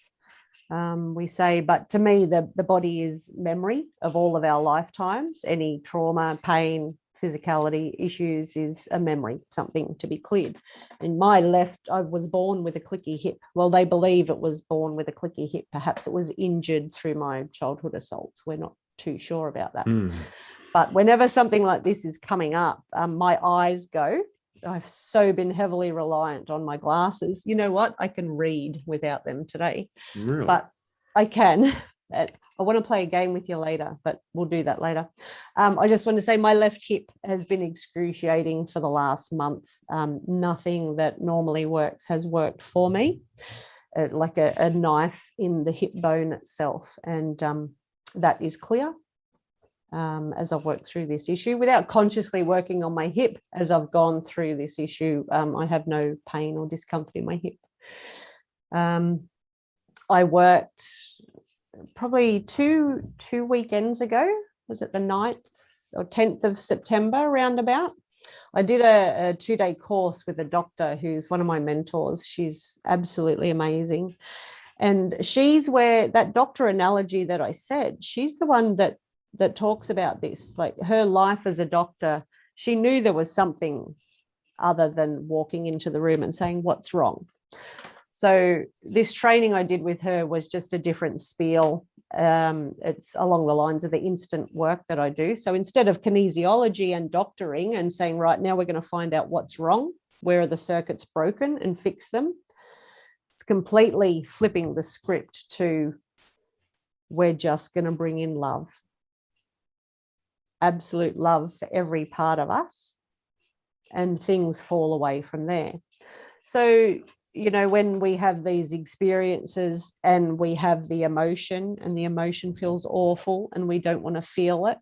We say, but to me, the body is memory of all of our lifetimes. Any trauma, pain, physicality issues is a memory, something to be cleared. In my left, I was born with a clicky hip. Well, they believe it was born with a clicky hip. Perhaps it was injured through my childhood assaults. We're not too sure about that. But whenever something like this is coming up, my eyes go. I've so been heavily reliant on my glasses. You know what? I can read without them today. Really? But I can. I want to play a game with you later, but we'll do that later. I just want to say my left hip has been excruciating for the last month. Nothing that normally works has worked for me, like a knife in the hip bone itself. And that is clear. As I've worked through this issue without consciously working on my hip. As I've gone through this issue, I have no pain or discomfort in my hip. I worked probably two weekends ago. Was it the 9th or 10th of September, roundabout? I did a 2-day course with a doctor who's one of my mentors. She's absolutely amazing. And she's where that doctor analogy that I said, she's the one that talks about this. Like, her life as a doctor, she knew there was something other than walking into the room and saying, what's wrong? So this training I did with her was just a different spiel. It's along the lines of the instant work that I do. So instead of kinesiology and doctoring and saying, right, now we're going to find out what's wrong, where are the circuits broken and fix them, it's completely flipping the script to, we're just going to bring in love. Absolute love for every part of us, and things fall away from there. So, you know, when we have these experiences and we have the emotion and the emotion feels awful and we don't want to feel it,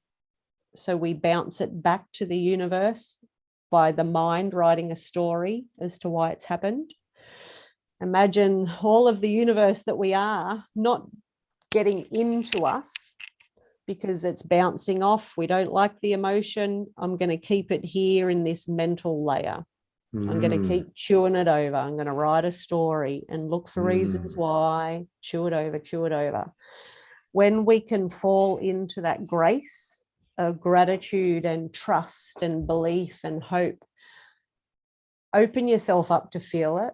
so we bounce it back to the universe by the mind writing a story as to why it's happened. Imagine all of the universe that we are not getting into us because it's bouncing off. We don't like the emotion. I'm going to keep it here in this mental layer. I'm going to keep chewing it over. I'm going to write a story and look for reasons why, chew it over, chew it over. When we can fall into that grace of gratitude and trust and belief and hope, open yourself up to feel it.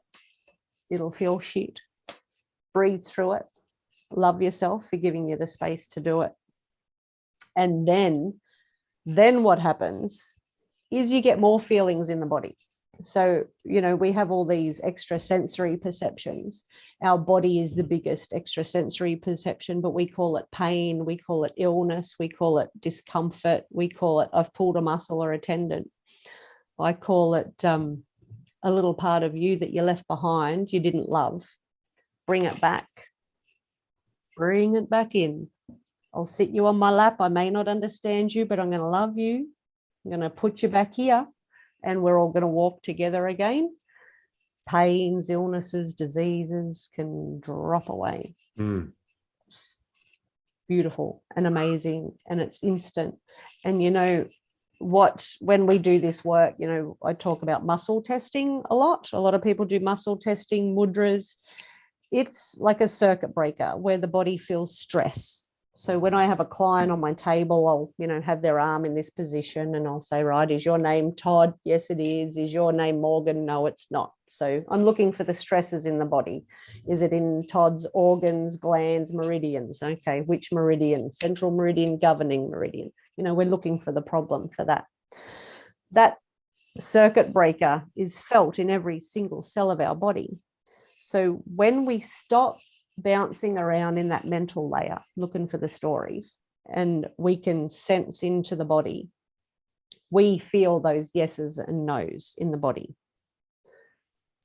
It'll feel shit. Breathe through it. Love yourself for giving you the space to do it. And then what happens is you get more feelings in the body. So, you know, we have all these extrasensory perceptions. Our body is the biggest extrasensory perception, but we call it pain, we call it illness, we call it discomfort, we call it, I've pulled a muscle or a tendon. I call it a little part of you that you left behind, you didn't love. Bring it back. Bring it back in. I'll sit you on my lap. I may not understand you, but I'm going to love you. I'm going to put you back here and we're all going to walk together again. Pains, illnesses, diseases can drop away. It's beautiful and amazing, and it's instant. And you know what, when we do this work, you know, I talk about muscle testing a lot. A lot of people do muscle testing, mudras. It's like a circuit breaker where the body feels stress. So when I have a client on my table, I'll, you know, have their arm in this position and I'll say, right, is your name Todd? Yes, it is. Is your name Morgan? No, it's not. So I'm looking for the stresses in the body. Is it in Todd's organs, glands, meridians? Okay, which meridian? Central meridian, governing meridian. You know, we're looking for the problem for that. That circuit breaker is felt in every single cell of our body. So when we stop bouncing around in that mental layer, looking for the stories, and we can sense into the body, we feel those yeses and nos in the body.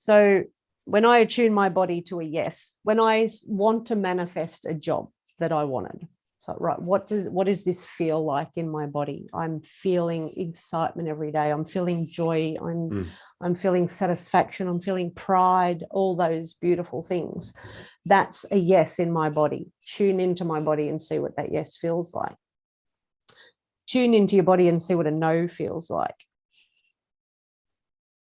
So when I attune my body to a yes, when I want to manifest a job that I wanted, so right, what does this feel like in my body? I'm feeling excitement every day. I'm feeling joy. I'm feeling satisfaction. I'm feeling pride, all those beautiful things. That's a yes in my body. Tune into my body and see what that yes feels like. Tune into your body and see what a no feels like.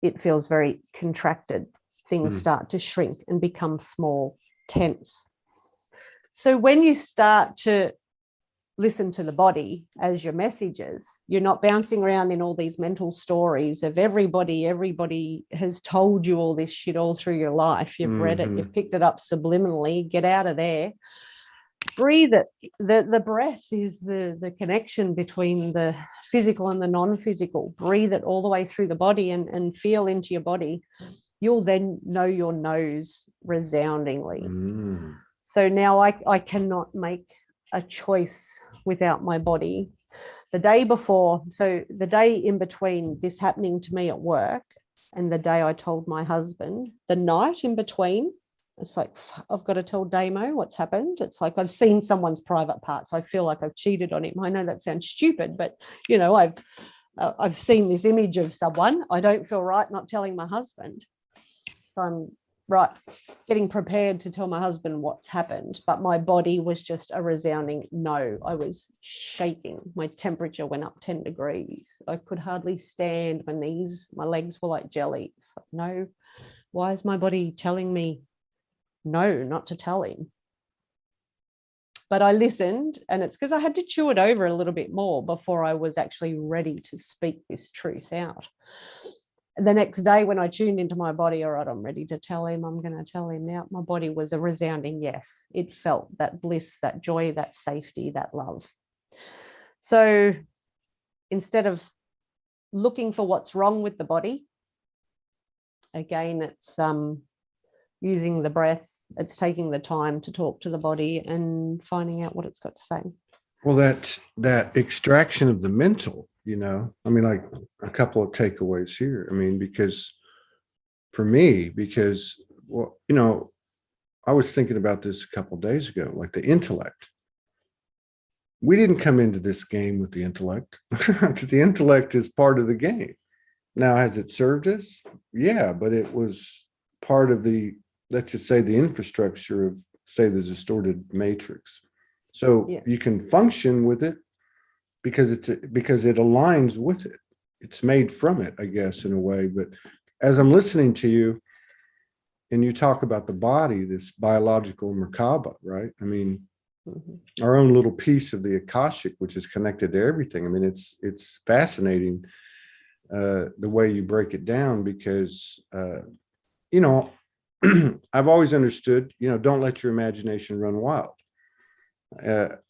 It feels very contracted. Things start to shrink and become small, tense. So when you start to listen to the body as your messages, you're not bouncing around in all these mental stories of everybody has told you all this shit all through your life. You've read it, you've picked it up subliminally. Get out of there. Breathe it. The breath is the connection between the physical and the non-physical. Breathe it all the way through the body and feel into your body. You'll then know your nose resoundingly. So now I cannot make a choice without my body. The day before, so the day in between this happening to me at work and the day I told my husband, the night in between, it's like, I've got to tell Damo what's happened. It's like I've seen someone's private parts. I feel like I've cheated on him. I know that sounds stupid, but you know, I've seen this image of someone. I don't feel right not telling my husband. So I'm getting prepared to tell my husband what's happened, but my body was just a resounding no. I was shaking. My temperature went up 10 degrees. I could hardly stand. My legs were like jelly. It's like, no, why is my body telling me no, not to tell him? But I listened, and it's because I had to chew it over a little bit more before I was actually ready to speak this truth out. The next day when I tuned into my body, all right, I'm ready to tell him, I'm going to tell him now. My body was a resounding yes. It felt that bliss, that joy, that safety, that love. So instead of looking for what's wrong with the body, again, it's using the breath. It's taking the time to talk to the body and finding out what it's got to say. Well, that extraction of the mental, you know, I mean, like a couple of takeaways here. I mean, because well, you know, I was thinking about this a couple of days ago, like the intellect. We didn't come into this game with the intellect. The intellect is part of the game. Now, has it served us? Yeah, but it was part of the, let's just say, the infrastructure of, say, the distorted matrix. So you can function with it because it aligns with it. It's made from it, I guess, in a way. But as I'm listening to you and you talk about the body, this biological Merkaba, right? I mean, our own little piece of the Akashic, which is connected to everything. I mean, it's fascinating the way you break it down because, you know, I've always understood, you know, don't let your imagination run wild.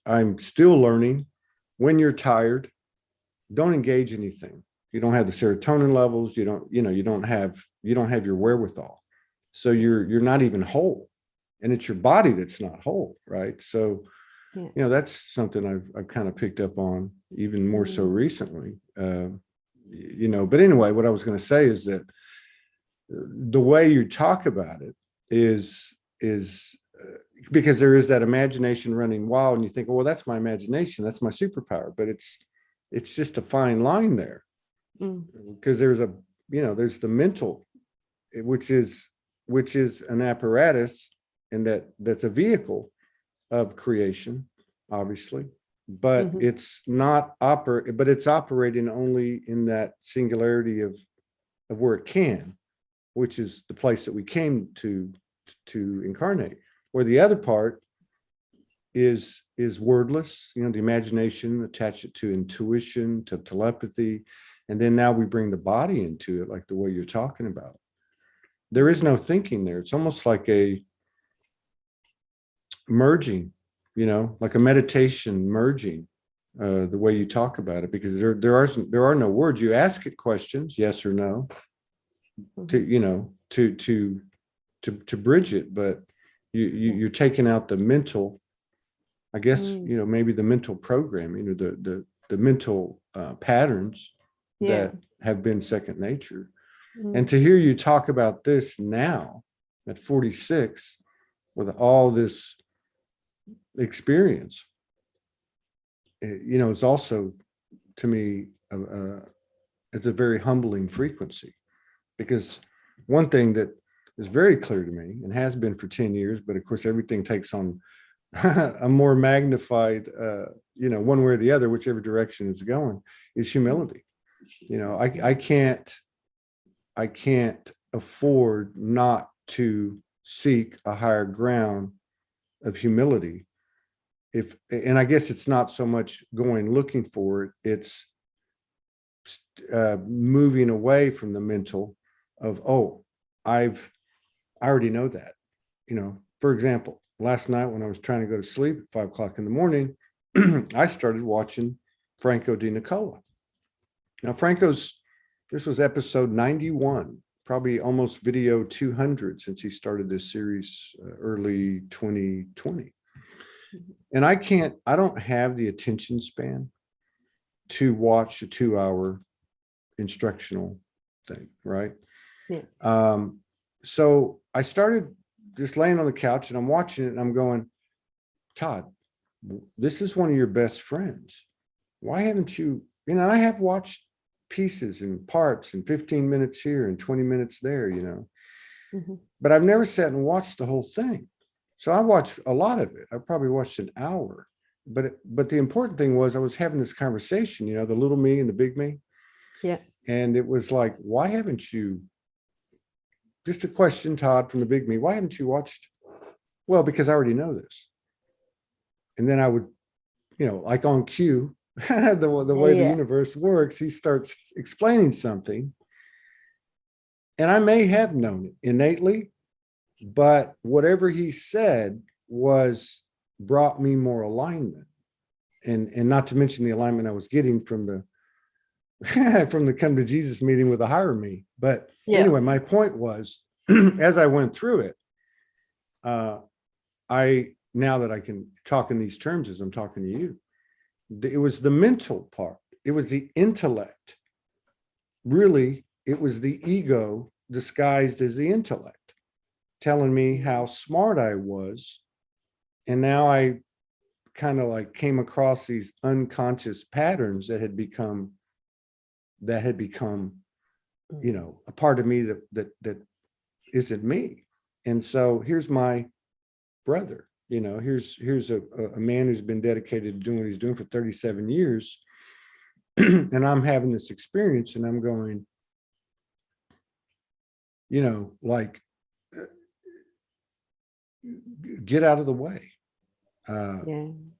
I'm still learning. When you're tired, don't engage anything. You don't have the serotonin levels. You don't have your wherewithal. So you're not even whole, and it's your body that's not whole, right? So, you know, that's something I've kind of picked up on even more so recently. You know, but anyway, what I was going to say is that the way you talk about it is because there is that imagination running wild, and you think, well, that's my imagination, that's my superpower, but it's just a fine line there, because there's there's the mental, which is an apparatus, and that's a vehicle of creation, obviously, but it's it's operating only in that singularity of where it can, which is the place that we came to incarnate. Where the other part is wordless, you know, the imagination, attach it to intuition, to telepathy, and then now we bring the body into it, like the way you're talking about. There is no thinking there. It's almost like a merging, you know, like a meditation merging, the way you talk about it, because there are no words. You ask it questions, yes or no, to bridge it, but you're taking out the mental, I guess, you know, maybe the mental programming, or the mental patterns that have been second nature. And to hear you talk about this now at 46 with all this experience, you know, it's also, to me, it's a very humbling frequency, because one thing that is very clear to me and has been for 10 years, but of course everything takes on a more magnified, you know, one way or the other, whichever direction it's going, is humility. You know, I can't afford not to seek a higher ground of humility. And I guess it's not so much going looking for it, it's moving away from the mental of, oh, I already know that. You know, for example, last night when I was trying to go to sleep at 5 o'clock in the morning, I started watching Franco Di Nicola. Now, this was episode 91, probably almost video 200 since he started this series early 2020. And I don't have the attention span to watch a 2-hour instructional thing, right? Yeah. So I started just laying on the couch and I'm watching it and I'm going, Todd, this is one of your best friends. Why haven't you, you know, I have watched pieces and parts and 15 minutes here and 20 minutes there, you know, but I've never sat and watched the whole thing. So I watched a lot of it. I probably watched an hour, but the important thing was I was having this conversation, you know, the little me and the big me. Yeah. And it was like, why haven't you, just a question, Todd, from the big me, why haven't you watched? Well, because I already know this. And then I would, you know, like on cue, the way the universe works, he starts explaining something. And I may have known it innately, but whatever he said brought me more alignment. And not to mention the alignment I was getting from the from the Come to Jesus meeting with a higher me. But anyway, my point was, as I went through it, now that I can talk in these terms as I'm talking to you, it was the mental part. It was the intellect. Really, it was the ego disguised as the intellect, telling me how smart I was. And now I kind of like came across these unconscious patterns that had become, you know, a part of me that isn't me. And so here's my brother, you know, here's a man who's been dedicated to doing what he's doing for 37 years. And I'm having this experience and I'm going, you know, like, get out of the way.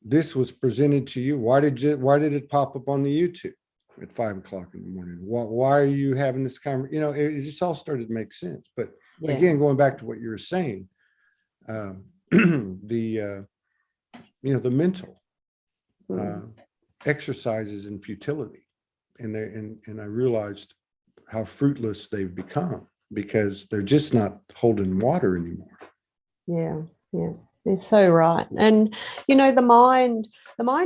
This was presented to you. Why did it pop up on the YouTube at 5 o'clock in the morning? Why are you having this conversation? You know, it just all started to make sense. But again, going back to what you were saying, the you know, the mental exercises in futility, and I realized how fruitless they've become because they're just not holding water anymore. Yeah. You're so right. And, you know, the mind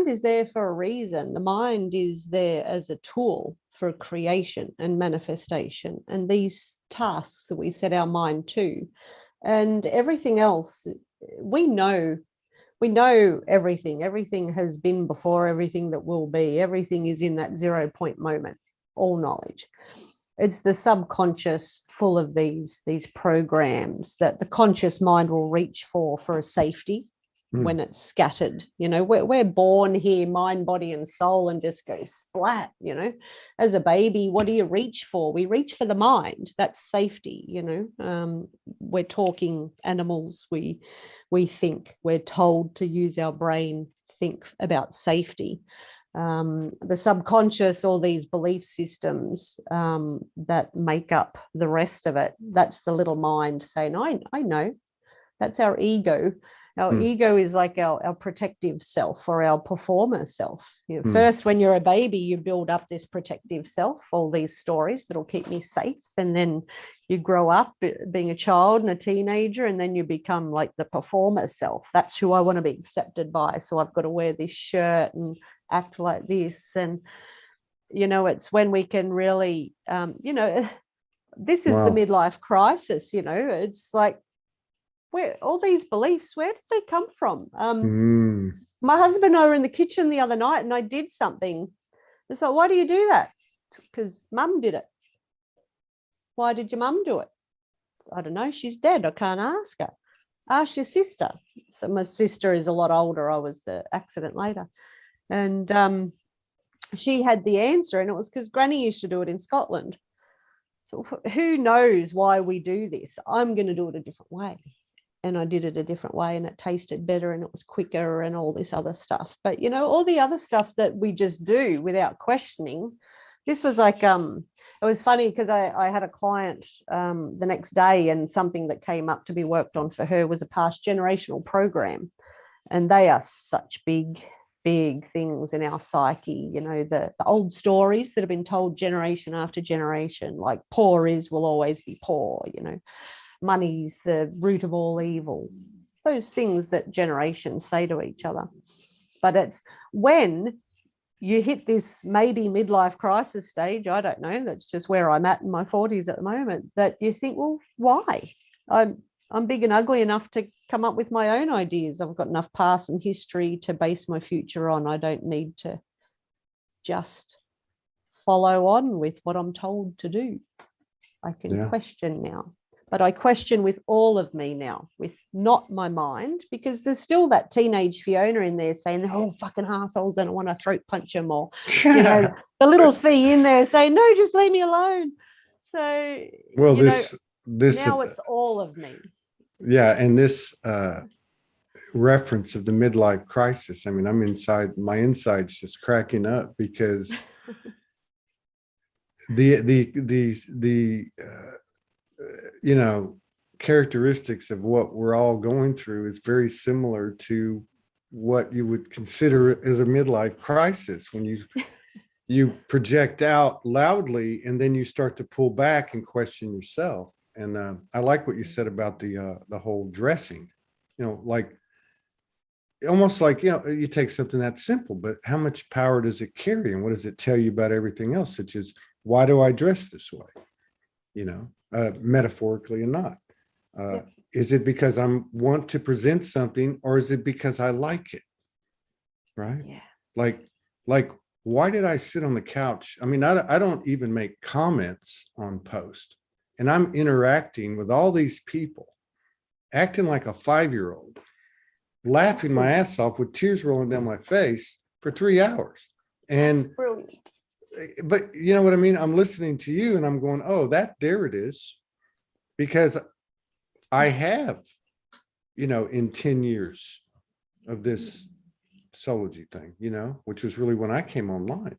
is there for a reason. The mind is there as a tool for creation and manifestation. And these tasks that we set our mind to, and everything else, we know everything. Everything has been before, everything that will be. Everything is in that 0 point moment, all knowledge. It's the subconscious full of these programs that the conscious mind will reach for a safety when it's scattered. You know, we're born here, mind, body, and soul, and just go splat. You know, as a baby, what do you reach for? We reach for the mind. That's safety. You know, we're talking animals. We think. We're told to use our brain, think about safety. The subconscious, all these belief systems that make up the rest of it, that's the little mind saying, I know. That's our ego. Our ego is like our protective self or our performer self. You know, first, when you're a baby, you build up this protective self, all these stories that'll keep me safe. And then you grow up being a child and a teenager, and then you become like the performer self. That's who I want to be accepted by. So I've got to wear this shirt and act like this. And, you know, it's when we can really, you know, This is the midlife crisis, you know. It's like, where all these beliefs, where did they come from? My husband and I were in the kitchen the other night and I did something. It's like, why do you do that? Because mum did it. Why did your mum do it? I don't know. She's dead. I can't ask her. Ask your sister. So my sister is a lot older. I was the accident later. And she had the answer, and it was because Granny used to do it in Scotland. So who knows why we do this? I'm going to do it a different way. And I did it a different way, and it tasted better and it was quicker and all this other stuff. But, you know, all the other stuff that we just do without questioning, this was like, it was funny because I had a client the next day, and something that came up to be worked on for her was a past generational program. And they are such big things in our psyche, you know, the old stories that have been told generation after generation, like poor will always be poor, you know. Money's the root of all evil, those things that generations say to each other. But it's when you hit this maybe midlife crisis stage, I don't know, that's just where I'm at in my 40s at the moment, that you think, well, why? I'm big and ugly enough to come up with my own ideas. I've got enough past and history to base my future on. I don't need to just follow on with what I'm told to do. I can question now. But I question with all of me now, with not my mind, because there's still that teenage Fiona in there saying, they're all fucking assholes and I want to throat punch them all. You know, the little fee in there saying, no, just leave me alone. So, well, this now it's all of me. Yeah. And this reference of the midlife crisis, I mean, I'm inside, my inside's just cracking up because the you know, characteristics of what we're all going through is very similar to what you would consider as a midlife crisis, when you project out loudly and then you start to pull back and question yourself. And I like what you said about the whole dressing, you know, like almost like, you know, you take something that's simple, but how much power does it carry, and what does it tell you about everything else, such as, why do I dress this way? You know, metaphorically and not. Is it because I want to present something, or is it because I like it? Right? Yeah. Like, why did I sit on the couch? I mean, I don't even make comments on post, and I'm interacting with all these people, acting like a 5-year-old, laughing my ass off with tears rolling down my face for 3 hours. And brilliant. But you know what I mean? I'm listening to you and I'm going, oh, there it is. Because I have, you know, in 10 years of this Soulogy thing, you know, which was really when I came online.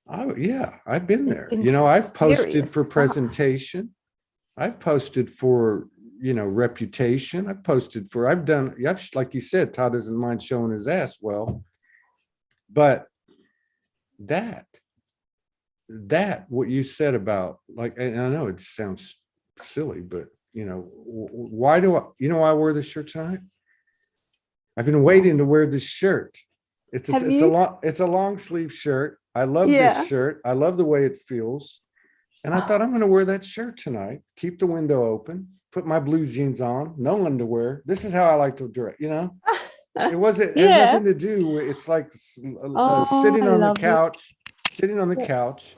I've been there. You know, I've posted for presentation. I've posted for, you know, reputation. I've posted for, like you said, Todd doesn't mind showing his ass. Well, but that what you said about, like, and I know it sounds silly, but you know, why I wear this shirt tonight? I've been waiting to wear this shirt. It's a long sleeve shirt. I love this shirt. I love the way it feels. And I thought, I'm going to wear that shirt tonight, keep the window open, put my blue jeans on, no underwear. This is how I like to dress, you know? It wasn't, it had nothing to do with, it's like sitting on the couch,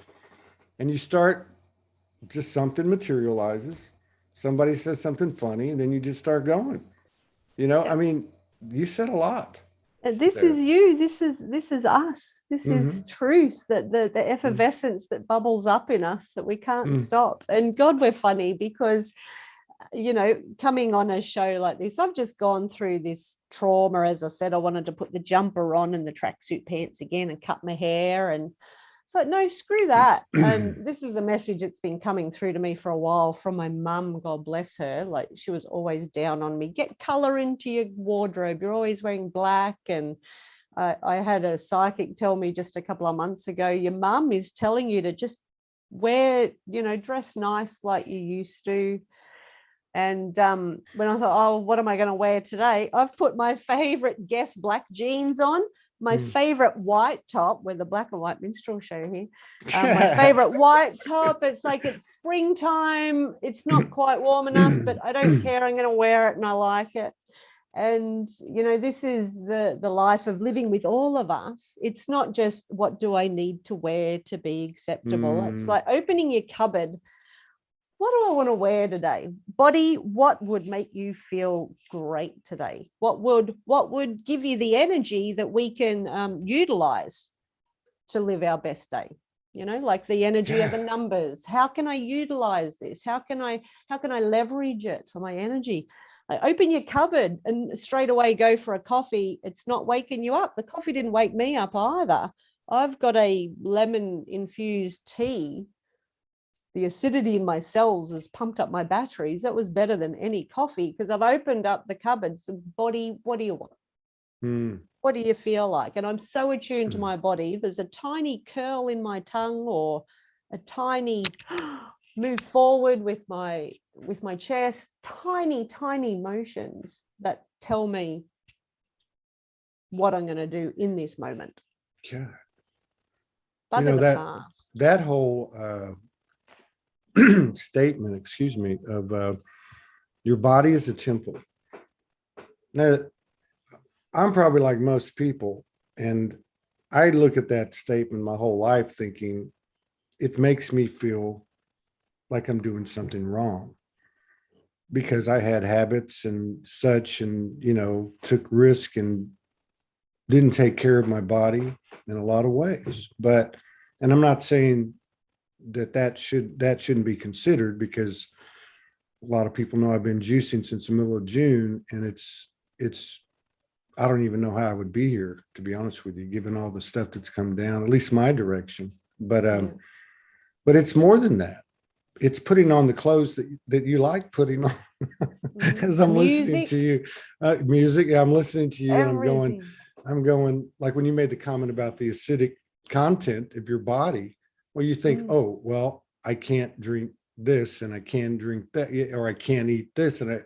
and you start, just something materializes. Somebody says something funny, and then you just start going, you know? I mean, you said a lot. This is you. This is us. This is truth, that the effervescence that bubbles up in us that we can't stop. And God, we're funny because, you know, coming on a show like this, I've just gone through this trauma. As I said, I wanted to put the jumper on and the tracksuit pants again and cut my hair. And so, no, screw that. And this is a message that's been coming through to me for a while from my mum, God bless her. Like, she was always down on me. Get color into your wardrobe. You're always wearing black. And I had a psychic tell me just a couple of months ago, your mum is telling you to just wear, you know, dress nice like you used to. And when I thought, oh, what am I going to wear today? I've put my favorite Guess black jeans on, my favorite white top. We're the black and white minstrel show here. My favorite white top. It's like it's springtime. It's not quite warm enough, but I don't care. I'm going to wear it and I like it. And, you know, this is the life of living with all of us. It's not just what do I need to wear to be acceptable. It's like opening your cupboard. What do I want to wear today? Body, what would make you feel great today? What would give you the energy that we can utilize to live our best day? You know, like the energy of the numbers. How can I utilize this? How can I leverage it for my energy? Open your cupboard and straight away go for a coffee. It's not waking you up. The coffee didn't wake me up either. I've got a lemon infused tea. The acidity in my cells has pumped up my batteries. That was better than any coffee because I've opened up the cupboard. So body, what do you want? What do you feel like? And I'm so attuned to my body. There's a tiny curl in my tongue or a tiny move forward with my chest, tiny motions that tell me what I'm going to do in this moment. Yeah. But you know, that whole statement, excuse me, of your body is a temple. Now, I'm probably like most people, and I look at that statement my whole life thinking it makes me feel like I'm doing something wrong because I had habits and such, and, you know, took risk and didn't take care of my body in a lot of ways. But, and I'm not saying that shouldn't be considered, because a lot of people know I've been juicing since the middle of June, and it's I don't even know how I would be here, to be honest with you, given all the stuff that's come down, at least my direction. But it's more than that. It's putting on the clothes that you like putting on. As I'm listening to you, music. Yeah, I'm listening to you, everything. And I'm going, like when you made the comment about the acidic content of your body, well, you think, oh, well, I can't drink this and I can drink that, or I can't eat this. And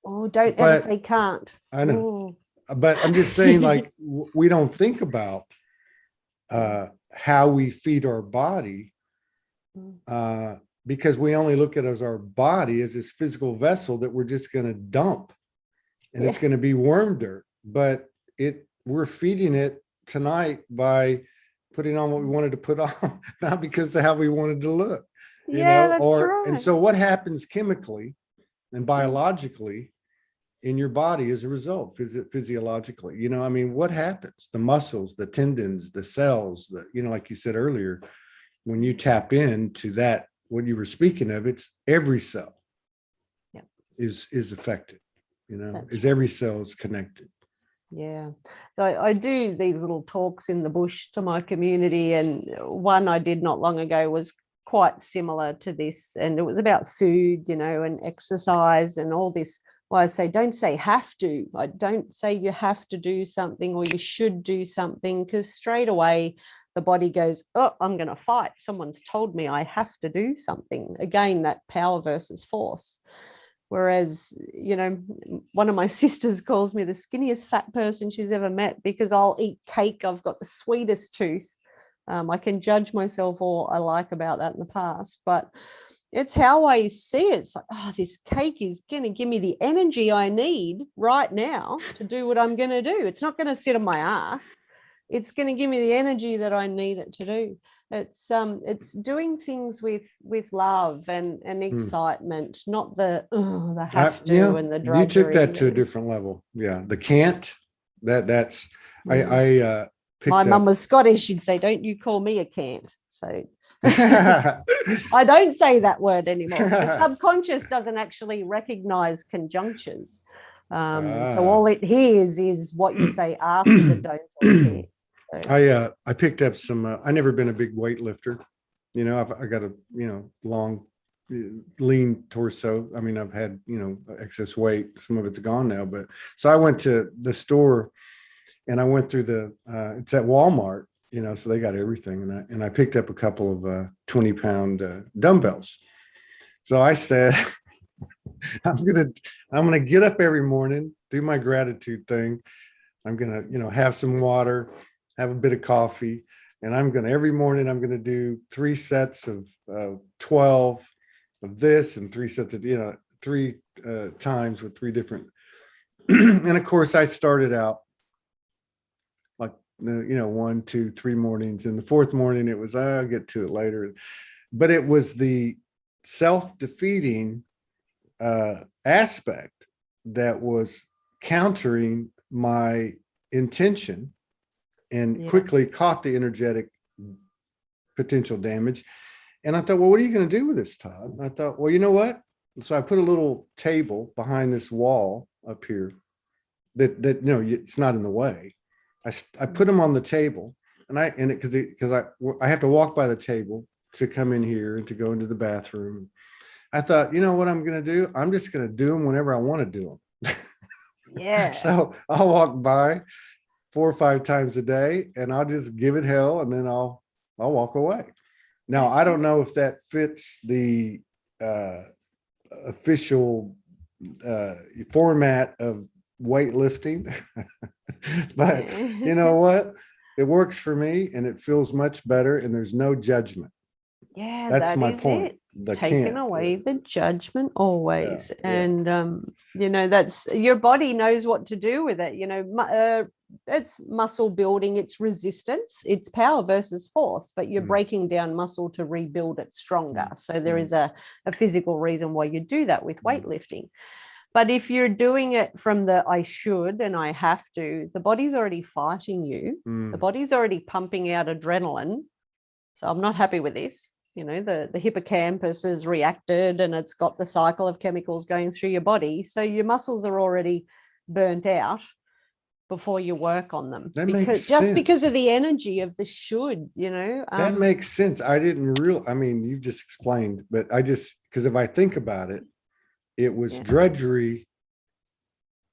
don't ever say can't. I know. Ooh. But I'm just saying, like, we don't think about how we feed our body, because we only look at as our body as this physical vessel that we're just going to dump, and it's going to be worm dirt. But we're feeding it tonight by putting on what we wanted to put on, not because of how we wanted to look. That's right. And so what happens chemically and biologically in your body as a result, physiologically, you know, I mean, what happens? The muscles, the tendons, the cells, you know, like you said earlier, when you tap into that, what you were speaking of, it's every cell is affected, you know, every cell is connected. Yeah. So I do these little talks in the bush to my community, and one I did not long ago was quite similar to this, and it was about food, you know, and exercise and all this. Well, I say, don't say have to. I don't say you have to do something or you should do something, because straight away the body goes, oh, I'm going to fight. Someone's told me I have to do something. Again, that power versus force. Whereas, you know, one of my sisters calls me the skinniest fat person she's ever met because I'll eat cake. I've got the sweetest tooth. I can judge myself all I like about that in the past, but it's how I see it. It's like, oh, this cake is going to give me the energy I need right now to do what I'm going to do. It's not going to sit on my ass. It's going to give me the energy that I need it to do. It's doing things with love and excitement, not the have to and the drudgery. You took that to a different level. Yeah, the can't. That's I picked my mum up. was Scottish. She'd say, "Don't you call me a can't." So I don't say that word anymore. The subconscious doesn't actually recognize conjunctions. So all it hears is what you say after the don't or can't. So. I picked up some. I've never been a big weightlifter. You know, I got a long, lean torso. I mean, I've had excess weight. Some of it's gone now, but so I went to the store, and I went through it's at Walmart. You know, so they got everything, and I picked up a couple of 20-pound dumbbells. So I said, I'm gonna get up every morning, do my gratitude thing. I'm gonna have some water. have a bit of coffee, and every morning I'm going to do 3 sets of 12 of this and 3 sets of, 3 times with 3 different. And of course I started out like, 1, 2, 3 mornings. And the 4th morning it was, I'll get to it later. But it was the self-defeating aspect that was countering my intention, and quickly caught the energetic potential damage. And I thought, well, what are you going to do with this, Todd? And I thought, well, you know what? So I put a little table behind this wall up here that it's not in the way. I put them on the table, and because I have to walk by the table to come in here and to go into the bathroom. I thought, you know what I'm going to do? I'm just going to do them whenever I want to do them. Yeah. So I'll walk by 4 or 5 times a day, and I'll just give it hell, and then I'll walk away. Now, I don't know if that fits the official format of weightlifting, but you know what? It works for me, and it feels much better, and there's no judgment. Yeah, That's that my is point. it. Taking away the judgment always. And that's, your body knows what to do with it. It's muscle building, it's resistance, it's power versus force, but you're breaking down muscle to rebuild it stronger. So there is a physical reason why you do that with weightlifting. But if you're doing it from the I should and I have to, the body's already fighting you. The body's already pumping out adrenaline. So I'm not happy with this. The hippocampus has reacted, and it's got the cycle of chemicals going through your body. So your muscles are already burnt out before you work on them. That makes sense. Just because of the energy of the should, that makes sense. I didn't you just explained, but because if I think about it, it was drudgery.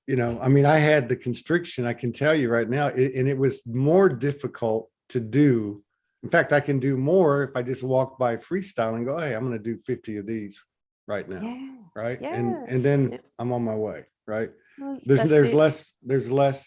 I had the constriction, I can tell you right now, and it was more difficult to do. In fact, I can do more if I just walk by freestyle and go, hey, I'm going to do 50 of these right now. Yeah. Right. Yeah. And then I'm on my way. Right. Well, There's less.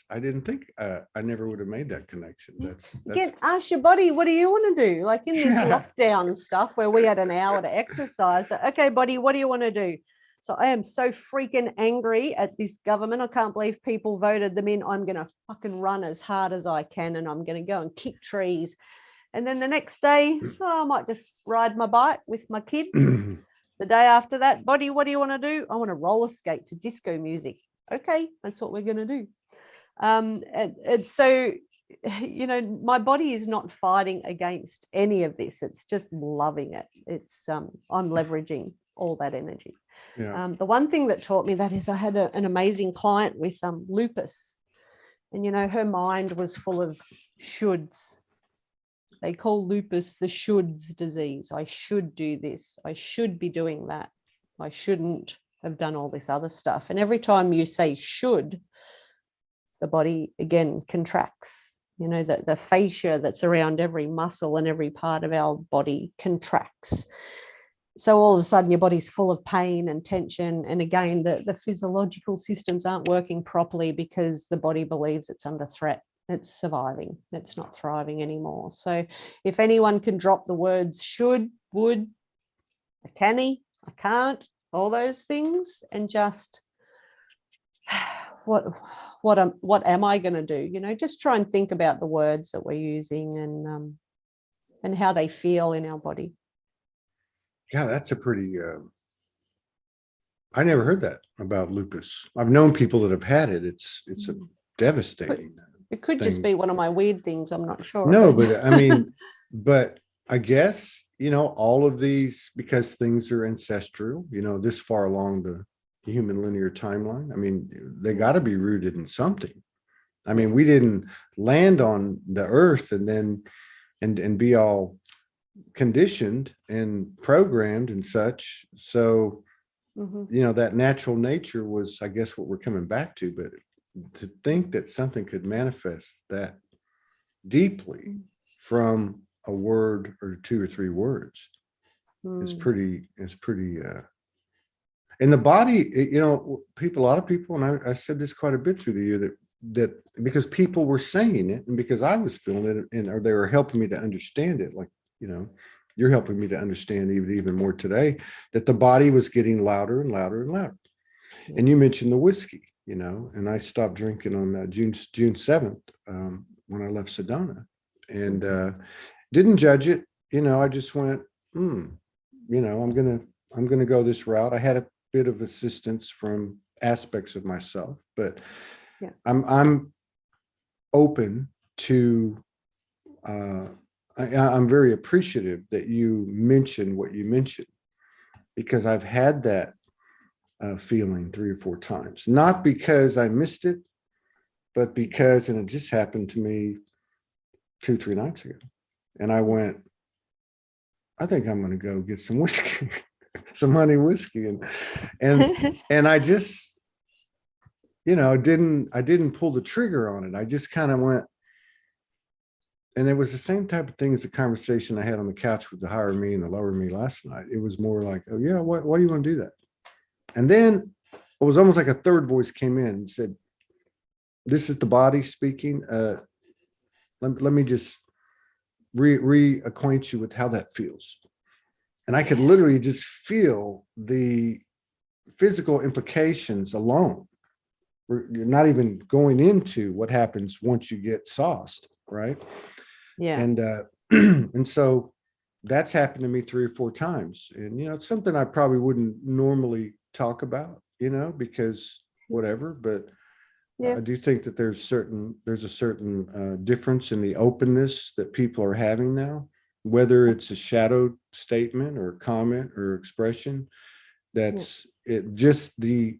I didn't think, I never would have made that connection. That's ask your body, what do you want to do? Like in this lockdown stuff where we had an hour to exercise. Okay, body, what do you want to do? So I am so freaking angry at this government. I can't believe people voted them in. I'm going to fucking run as hard as I can, and I'm going to go and kick trees. And then the next day, I might just ride my bike with my kid. The day after that, body, what do you want to do? I want to roller skate to disco music. Okay, that's what we're going to do. And so, my body is not fighting against any of this. It's just loving it. It's I'm leveraging all that energy. Yeah. The one thing that taught me that is I had an amazing client with lupus, and her mind was full of shoulds. They call lupus the shoulds disease. I should do this. I should be doing that. I shouldn't have done all this other stuff. And every time you say should, the body again contracts. The fascia that's around every muscle and every part of our body contracts. So all of a sudden your body's full of pain and tension. And again, the physiological systems aren't working properly because the body believes it's under threat. It's surviving. It's not thriving anymore. So if anyone can drop the words should, would, I can't, all those things, and just what am I going to do? Just try and think about the words that we're using and how they feel in our body. Yeah, that's a pretty. I never heard that about lupus. I've known people that have had it. It's a devastating. It could just be one of my weird things. I'm not sure. No, but but I guess, all of these, because things are ancestral, this far along the human linear timeline. They got to be rooted in something. We didn't land on the earth and then and be all conditioned and programmed and such. So, that natural nature was, I guess, what we're coming back to. But to think that something could manifest that deeply from a word or 2 or 3 words is pretty in the body. A lot of people, and I said this quite a bit through the year, that that because people were saying it and because I was feeling it, and or they were helping me to understand it, like, you know, you're helping me to understand even more today, that the body was getting louder and louder and louder. And you mentioned the whiskey, you know, and I stopped drinking on June 7th when I left Sedona, and didn't judge it. You know, I just went, you know, I'm gonna go this route. I had a bit of assistance from aspects of myself, but yeah. I'm open to. I'm very appreciative that you mentioned what you mentioned, because I've had that feeling 3 or 4 times, not because I missed it, but because, and it just happened to me 2-3 nights ago, and I went, I think I'm going to go get some whiskey, some honey whiskey, and I just, you know, I didn't pull the trigger on it. I just kind of went, and it was the same type of thing as the conversation I had on the couch with the higher me and the lower me last night. It was more like, oh yeah, why do you want to do that? And then it was almost like a third voice came in and said, this is the body speaking. Let me just reacquaint you with how that feels. And I could literally just feel the physical implications alone. You're not even going into what happens once you get sauced, right? Yeah. And and so that's happened to me 3 or 4 times. And, you know, it's something I probably wouldn't normally talk about, you know, because whatever, but Yeah. I do think that there's a certain difference in the openness that people are having now, whether it's a shadow statement or comment or expression. That's it. Just the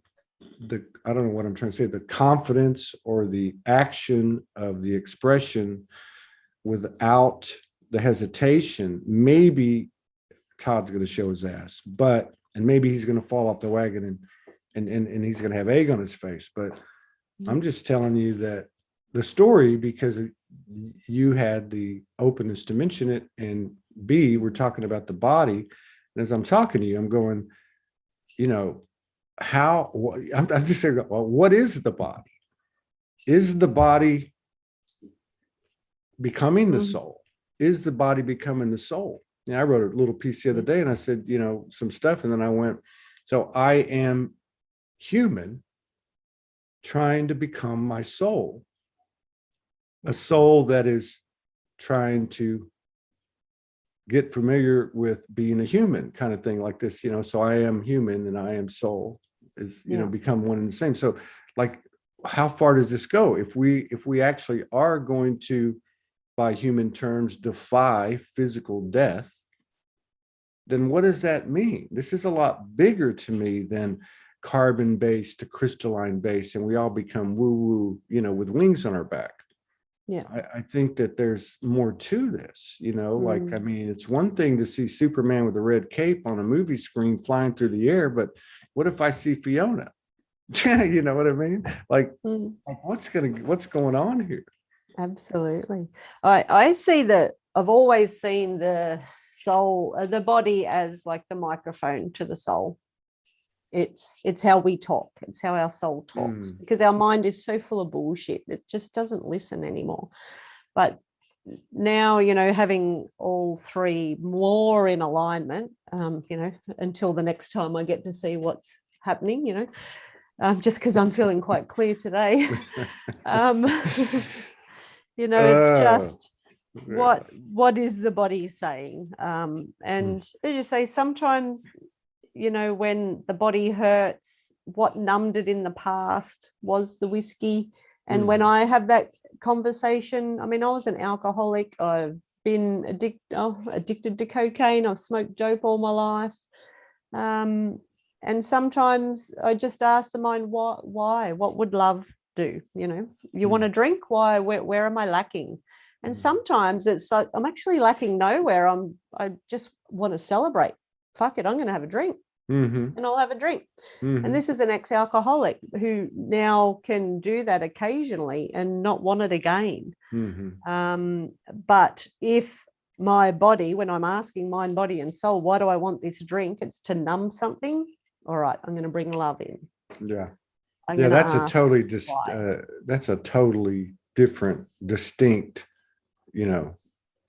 I don't know what I'm trying to say, the confidence or the action of the expression without the hesitation. Maybe Todd's going to show his ass, and maybe he's going to fall off the wagon and he's going to have egg on his face. But I'm just telling you that the story, because you had the openness to mention it, and B, we're talking about the body. And as I'm talking to you, I'm going, you know, I'm just saying, well, what is the body? Is the body becoming the soul? Is the body becoming the soul? And I wrote a little piece the other day, and I said, you know, some stuff, and then I went, so I am human trying to become my soul, a soul that is trying to get familiar with being a human, kind of thing like this, you know. So I am human and I am soul, is, you know, become one and the same. So like, how far does this go? If we actually are going to, by human terms, defy physical death, then what does that mean? This is a lot bigger to me than carbon-based to crystalline base, and we all become woo-woo, you know, with wings on our back. Yeah. I think that there's more to this, you know, like, I mean, it's one thing to see Superman with a red cape on a movie screen flying through the air, but what if I see Fiona? You know what I mean? Like, what's going on here? Absolutely. I see that. I've always seen the soul, the body, as like the microphone to the soul. It's how we talk. It's how our soul talks, because our mind is so full of bullshit. It just doesn't listen anymore. But now, you know, having all 3 more in alignment, you know, until the next time I get to see what's happening, you know, just because I'm feeling quite clear today. You know, it's just what is the body saying? And as you say, sometimes, you know, when the body hurts, what numbed it in the past was the whiskey. And when I have that conversation, I mean, I was an alcoholic. I've been addicted to cocaine. I've smoked dope all my life. And sometimes I just ask the mind, why? What would love do? You know, you want to drink? Why? Where am I lacking? And sometimes it's like, I'm actually lacking nowhere. I just want to celebrate. Fuck it, I'm going to have a drink. And I'll have a drink. And this is an ex-alcoholic who now can do that occasionally and not want it again. But if my body, when I'm asking mind, body, and soul, why do I want this drink? It's to numb something. All right, I'm going to bring love in. Yeah. I'm Yeah, gonna that's a ask totally why. that's a totally different, distinct, you know,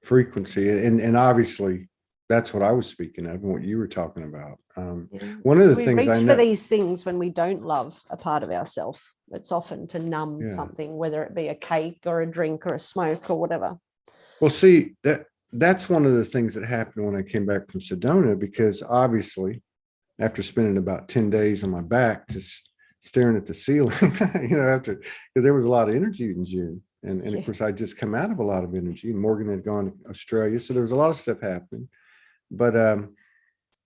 frequency. And obviously that's what I was speaking of and what you were talking about. Yeah. One of the We things I reach for know, these things when we don't love a part of ourselves. It's often to numb yeah. something, whether it be a cake or a drink or a smoke or whatever. Well, see, that's one of the things that happened when I came back from Sedona, because obviously after spending about 10 days on my back, just staring at the ceiling, after, because there was a lot of energy in June. And of course, I just come out of a lot of energy. Morgan had gone to Australia. So there was a lot of stuff happening. But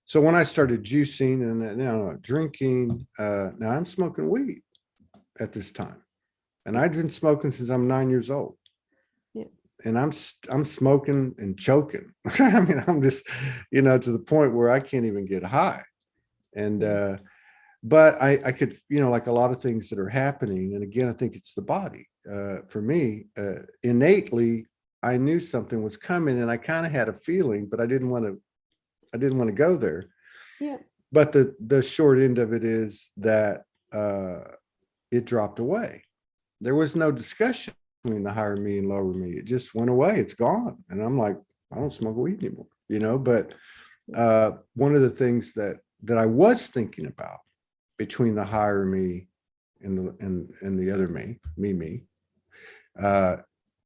so when I started juicing and now drinking, now I'm smoking weed at this time. And I've been smoking since I'm 9 years old. Yeah. And I'm smoking and choking. I mean, I'm just, to the point where I can't even get high. And but I could, like a lot of things that are happening. And again, I think it's the body. For me, innately, I knew something was coming, and I kind of had a feeling, but I didn't want to go there. Yeah. But the short end of it is that it dropped away. There was no discussion between the higher me and lower me. It just went away. It's gone. And I'm like, I don't smoke weed anymore, but one of the things that I was thinking about between the higher me and the other me,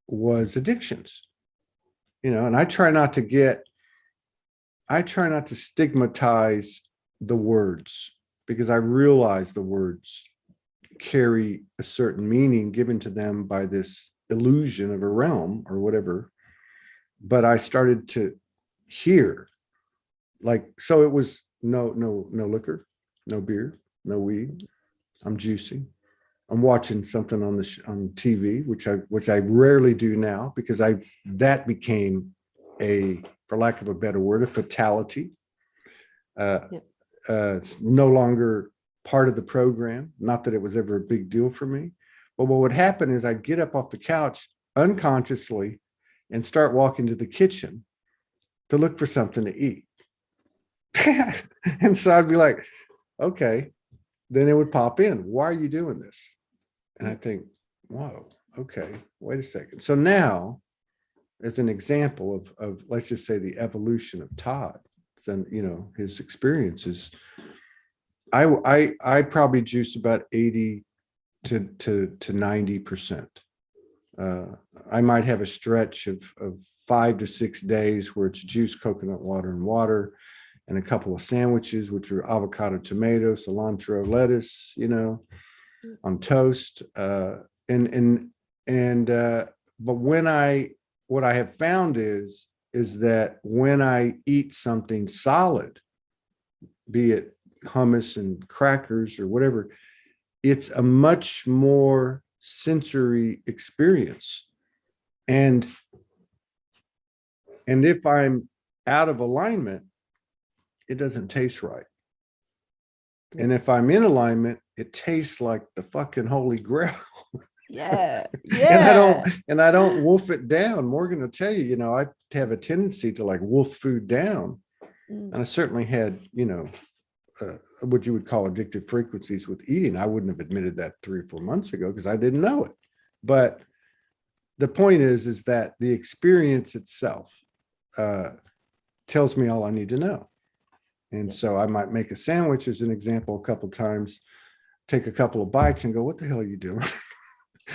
was addictions, and I try not to stigmatize the words, because I realize the words carry a certain meaning given to them by this illusion of a realm or whatever. But I started to hear, so it was no liquor, no beer, no weed. I'm juicing. I'm watching something on TV, which I rarely do now, because that became for lack of a better word, a fatality. It's no longer part of the program. Not that it was ever a big deal for me, but what would happen is I'd get up off the couch unconsciously and start walking to the kitchen to look for something to eat. And so I'd be like, okay, then it would pop in. Why are you doing this? And I think, whoa, okay, wait a second. So now, as an example of let's just say the evolution of Todd and his experiences, I probably juice about 80 to 90%. I might have a stretch of 5 to 6 days where it's juice, coconut water, and water, and a couple of sandwiches, which are avocado, tomato, cilantro, lettuce, on toast. But what I have found is that when I eat something solid, be it hummus and crackers or whatever, it's a much more sensory experience. And if I'm out of alignment, it doesn't taste right. And if I'm in alignment, it tastes like the fucking holy grail. Yeah. And I don't wolf it down. Morgan will tell you, I have a tendency to wolf food down. And I certainly had, what you would call addictive frequencies with eating. I wouldn't have admitted that 3 or 4 months ago because I didn't know it. But the point is that the experience itself tells me all I need to know. And so I might make a sandwich, as an example, a couple of times, take a couple of bites and go, what the hell are you doing?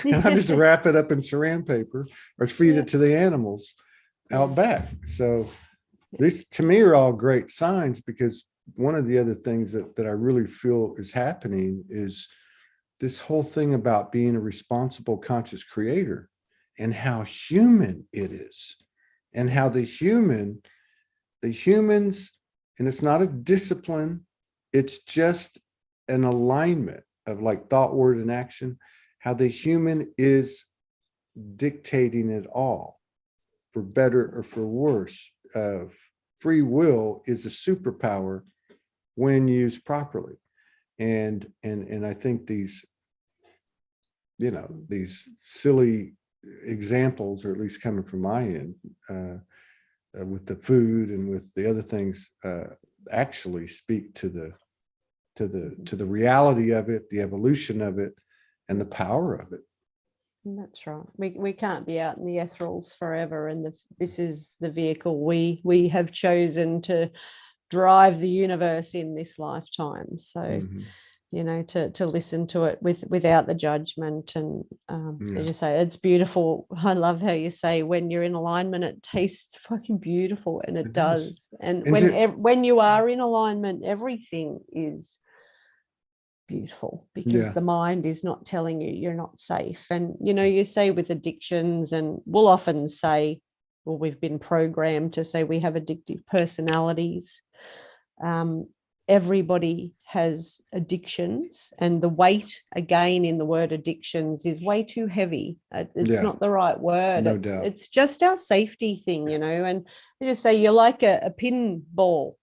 And I just wrap it up in saran paper or feed it to the animals out back. So these, to me, are all great signs, because one of the other things that I really feel is happening is this whole thing about being a responsible, conscious creator, and how human it is, and how the humans, and it's not a discipline, it's just an alignment of thought, word, and action, how the human is dictating it all, for better or for worse. Free will is a superpower when used properly. And I think these silly examples, or at least coming from my end, with the food and with the other things, actually speak to to the reality of it, the evolution of it, and the power of it. That's right. We can't be out in the ethereals forever, and this is the vehicle we have chosen to drive the universe in this lifetime. So to listen to it without the judgment, and as you say, it's beautiful. I love how you say when you're in alignment, it tastes fucking beautiful, and it does. And when you are in alignment, everything is beautiful, because the mind is not telling you you're not safe. And you say with addictions, and we'll often say, well, we've been programmed to say we have addictive personalities. Everybody has addictions, and the weight again in the word addictions is way too heavy. It's not the right word. No doubt. It's just our safety thing, and I just say you're like a pinball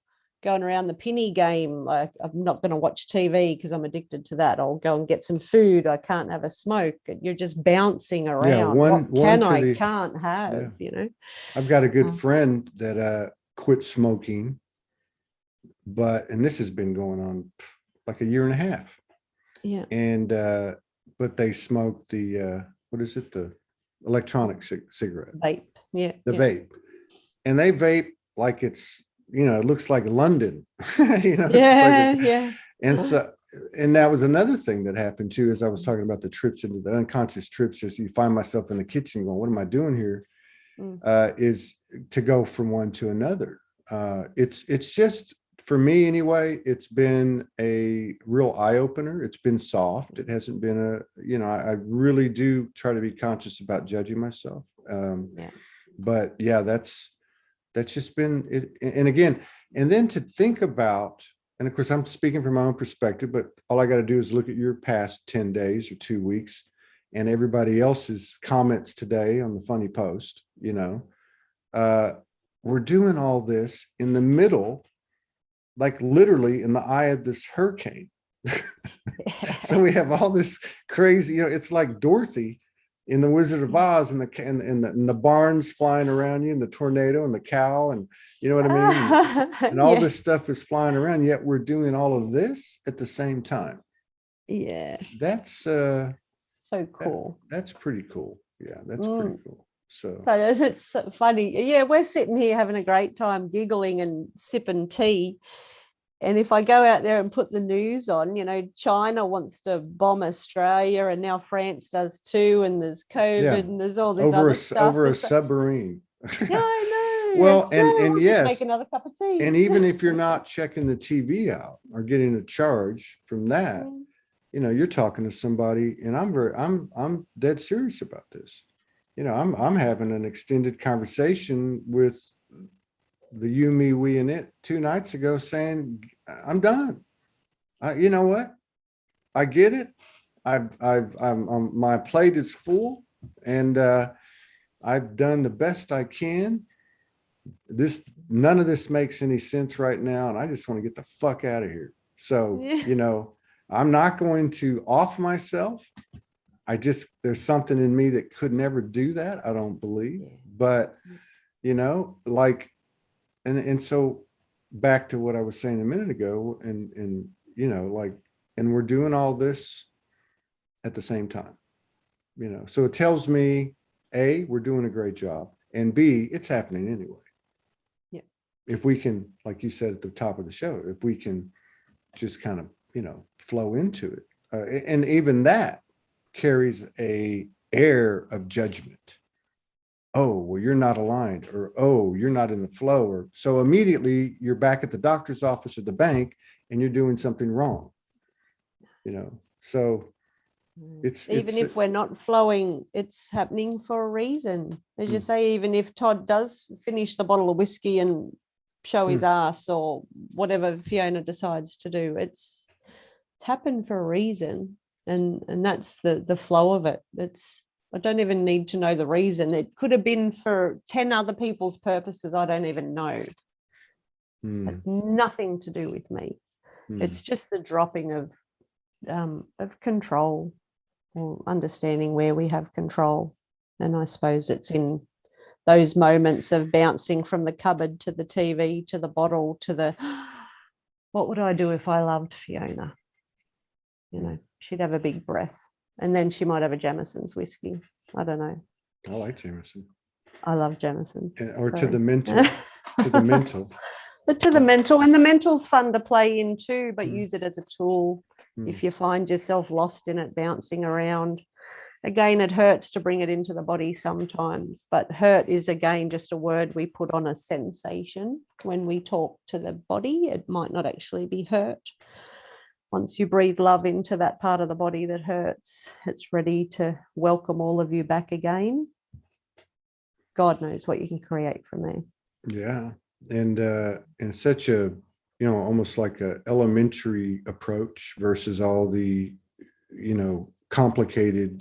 going around the penny game. Like, I'm not going to watch TV because I'm addicted to that. I'll go and get some food. I can't have a smoke. You're just bouncing around. Can't have, I've got a good friend that quit smoking, and this has been going on like a year and a half. Yeah. And but they smoked the the electronic cigarette. Vape. Yeah. The vape. And they vape like it's, it looks like London. Yeah. And so, and that was another thing that happened too, as I was talking about the trips into the unconscious trips, just you find myself in the kitchen going, what am I doing here? Is to go from one to another. It's just, for me anyway, it's been a real eye-opener. It's been soft. It hasn't been I really do try to be conscious about judging myself. But yeah, that's just been it. And again, and then to think about, and of course I'm speaking from my own perspective, but all I got to do is look at your past 10 days or 2 weeks and everybody else's comments today on the funny post. We're doing all this in the middle, like literally in the eye of this hurricane. So we have all this crazy, it's like Dorothy in the Wizard of Oz, and the barns flying around you, and the tornado and the cow, and you know what I mean? And all this stuff is flying around, yet we're doing all of this at the same time. Yeah. That's so cool. That's pretty cool. Yeah, that's pretty cool. So it's so funny. Yeah, we're sitting here having a great time, giggling and sipping tea. And if I go out there and put the news on, China wants to bomb Australia, and now France does too, and there's COVID, and there's all this other stuff. Over a submarine. Yeah, I know. Well, and yes, make another cup of tea. And even if you're not checking the TV out or getting a charge from that, you're talking to somebody, and I'm dead serious about this. I'm having an extended conversation with the you, me, we, and it 2 nights ago, saying I'm done. You know what? I get it. My plate is full, and I've done the best I can. None of this makes any sense right now, and I just want to get the fuck out of here. So, I'm not going to off myself. There's something in me that could never do that. I don't believe, but and so back to what I was saying a minute ago, and we're doing all this at the same time, so it tells me, A, we're doing a great job, and B, it's happening anyway. Yeah. If we can, like you said at the top of the show, if we can just kind of, flow into it, and even that carries a air of judgment. Oh, well, you're not aligned, or, oh, you're not in the flow, or so immediately you're back at the doctor's office or the bank and you're doing something wrong, so if we're not flowing, it's happening for a reason. As you say, even if Todd does finish the bottle of whiskey and show his ass, or whatever Fiona decides to do, it's happened for a reason, and that's the flow of it. I don't even need to know the reason. It could have been for 10 other people's purposes. I don't even know. It's nothing to do with me. It's just the dropping of control, or understanding where we have control. And I suppose it's in those moments of bouncing from the cupboard to the TV to the bottle to the what would I do if I loved Fiona? You know, she'd have a big breath, and then she might have a Jameson's whiskey. I don't know. I like Jameson. I love Jameson's. Or to the mental. To the mental. But to the mental, and the mental's fun to play in too, but use it as a tool. If you find yourself lost in it, bouncing around. Again, it hurts to bring it into the body sometimes, but hurt is, again, just a word we put on a sensation. When we talk to the body, it might not actually be hurt. Once you breathe love into that part of the body that hurts, it's ready to welcome all of you back again. God knows what you can create from there. Yeah. And in such a, almost like a elementary approach versus all the, complicated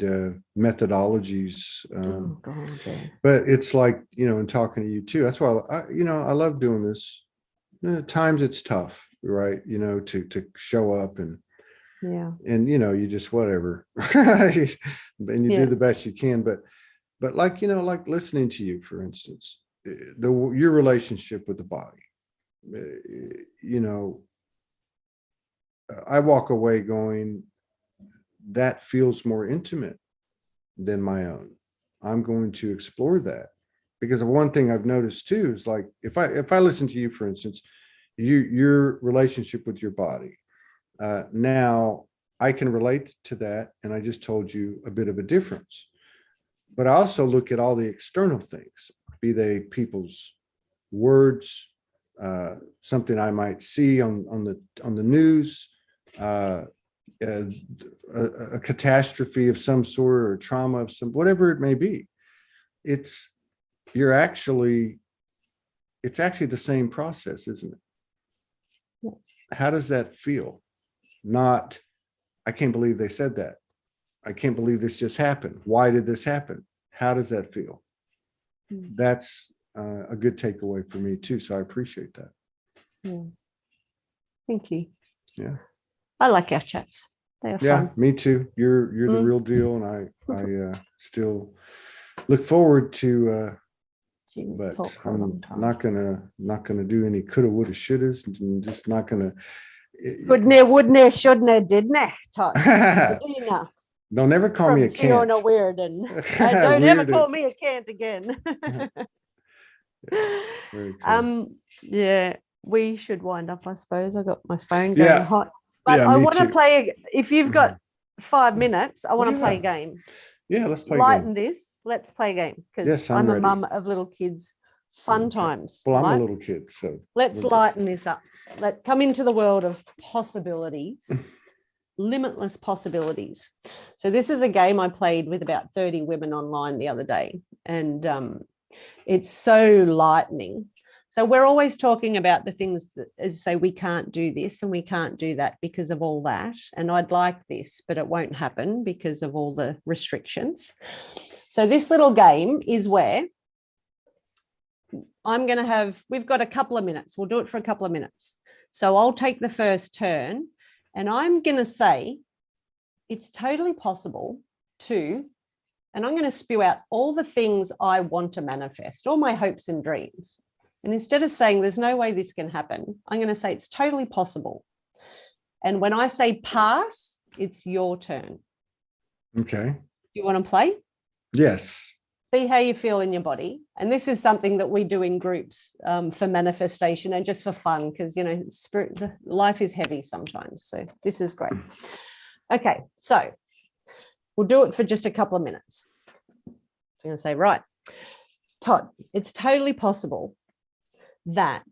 methodologies. Oh, God, yeah. But it's like, in talking to you too, that's why I love doing this. At times it's tough, right? To show up and you just whatever. And you do the best you can. But like, like listening to you, for instance, your relationship with the body, I walk away going, that feels more intimate than my own. I'm going to explore that, because one thing I've noticed too is, like, if I listen to you, for instance, your relationship with your body, now I can relate to that, and I just told you a bit of a difference. But I also look at all the external things, be they people's words, something I might see on the news, a catastrophe of some sort, or trauma of some, whatever it may be. It's actually the same process, isn't it? How does that feel? Not, I can't believe they said that. I can't believe this just happened. Why did this happen? How does that feel? That's a good takeaway for me too. So I appreciate that. Yeah. Thank you. Yeah. I like our chats. They are fun. Yeah, me too. You're the real deal, and I still look forward to. But I'm not gonna do any coulda, woulda, shouldas. And just not gonna. Couldn't, wouldn't, shouldn't, didn't, Todd Medina. Don't never call me a can't. Fiona Weirden. Don't ever call me a can't again. Very cool. Yeah, we should wind up, I suppose. I got my phone going hot. But I want to play, if you've got 5 minutes, I want to play a game. Yeah, let's play Lighten this. Let's play a game, because I'm ready. a mum of little kids. Fun times. Well, I'm a little kid, so let's lighten this up. Let's come into the world of possibilities. Limitless possibilities. So this is a game I played with about 30 women online the other day, and it's so lightening. So we're always talking about the things that, as say, we can't do this and we can't do that because of all that, and I'd like this, but it won't happen because of all the restrictions. So this little game is where we've got a couple of minutes. We'll do it for a couple of minutes. So I'll take the first turn, and I'm going to say it's totally possible to, and I'm going to spew out all the things I want to manifest, all my hopes and dreams. And instead of saying there's no way this can happen, I'm going to say it's totally possible. And when I say pass, it's your turn. Okay. You want to play? Yes. See how you feel in your body. And this is something that we do in groups for manifestation and just for fun, because, life is heavy sometimes. So this is great. Okay, so we'll do it for just a couple of minutes. So I'm going to say, right, Todd, it's totally possible that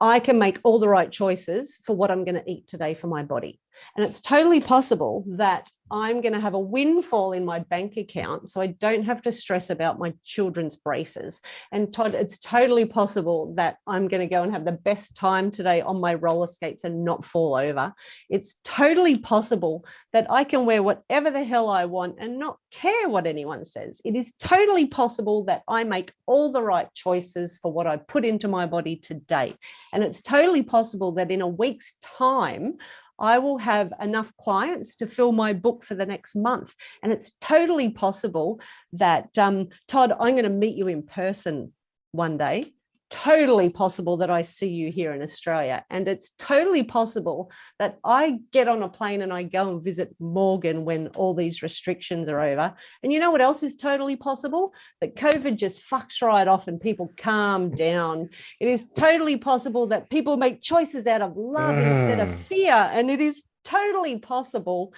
I can make all the right choices for what I'm going to eat today for my body. And it's totally possible that I'm going to have a windfall in my bank account, so I don't have to stress about my children's braces. And Todd, it's totally possible that I'm going to go and have the best time today on my roller skates and not fall over. It's totally possible that I can wear whatever the hell I want and not care what anyone says. It is totally possible that I make all the right choices for what I put into my body today. And it's totally possible that in a week's time, I will have enough clients to fill my book for the next month. And it's totally possible that, Todd, I'm going to meet you in person one day totally possible that I see you here in Australia. And it's totally possible that I get on a plane and I go and visit Morgan when all these restrictions are over. And you know what else is totally possible? That COVID just fucks right off and people calm down. It is totally possible that people make choices out of love instead of fear. And it is totally possible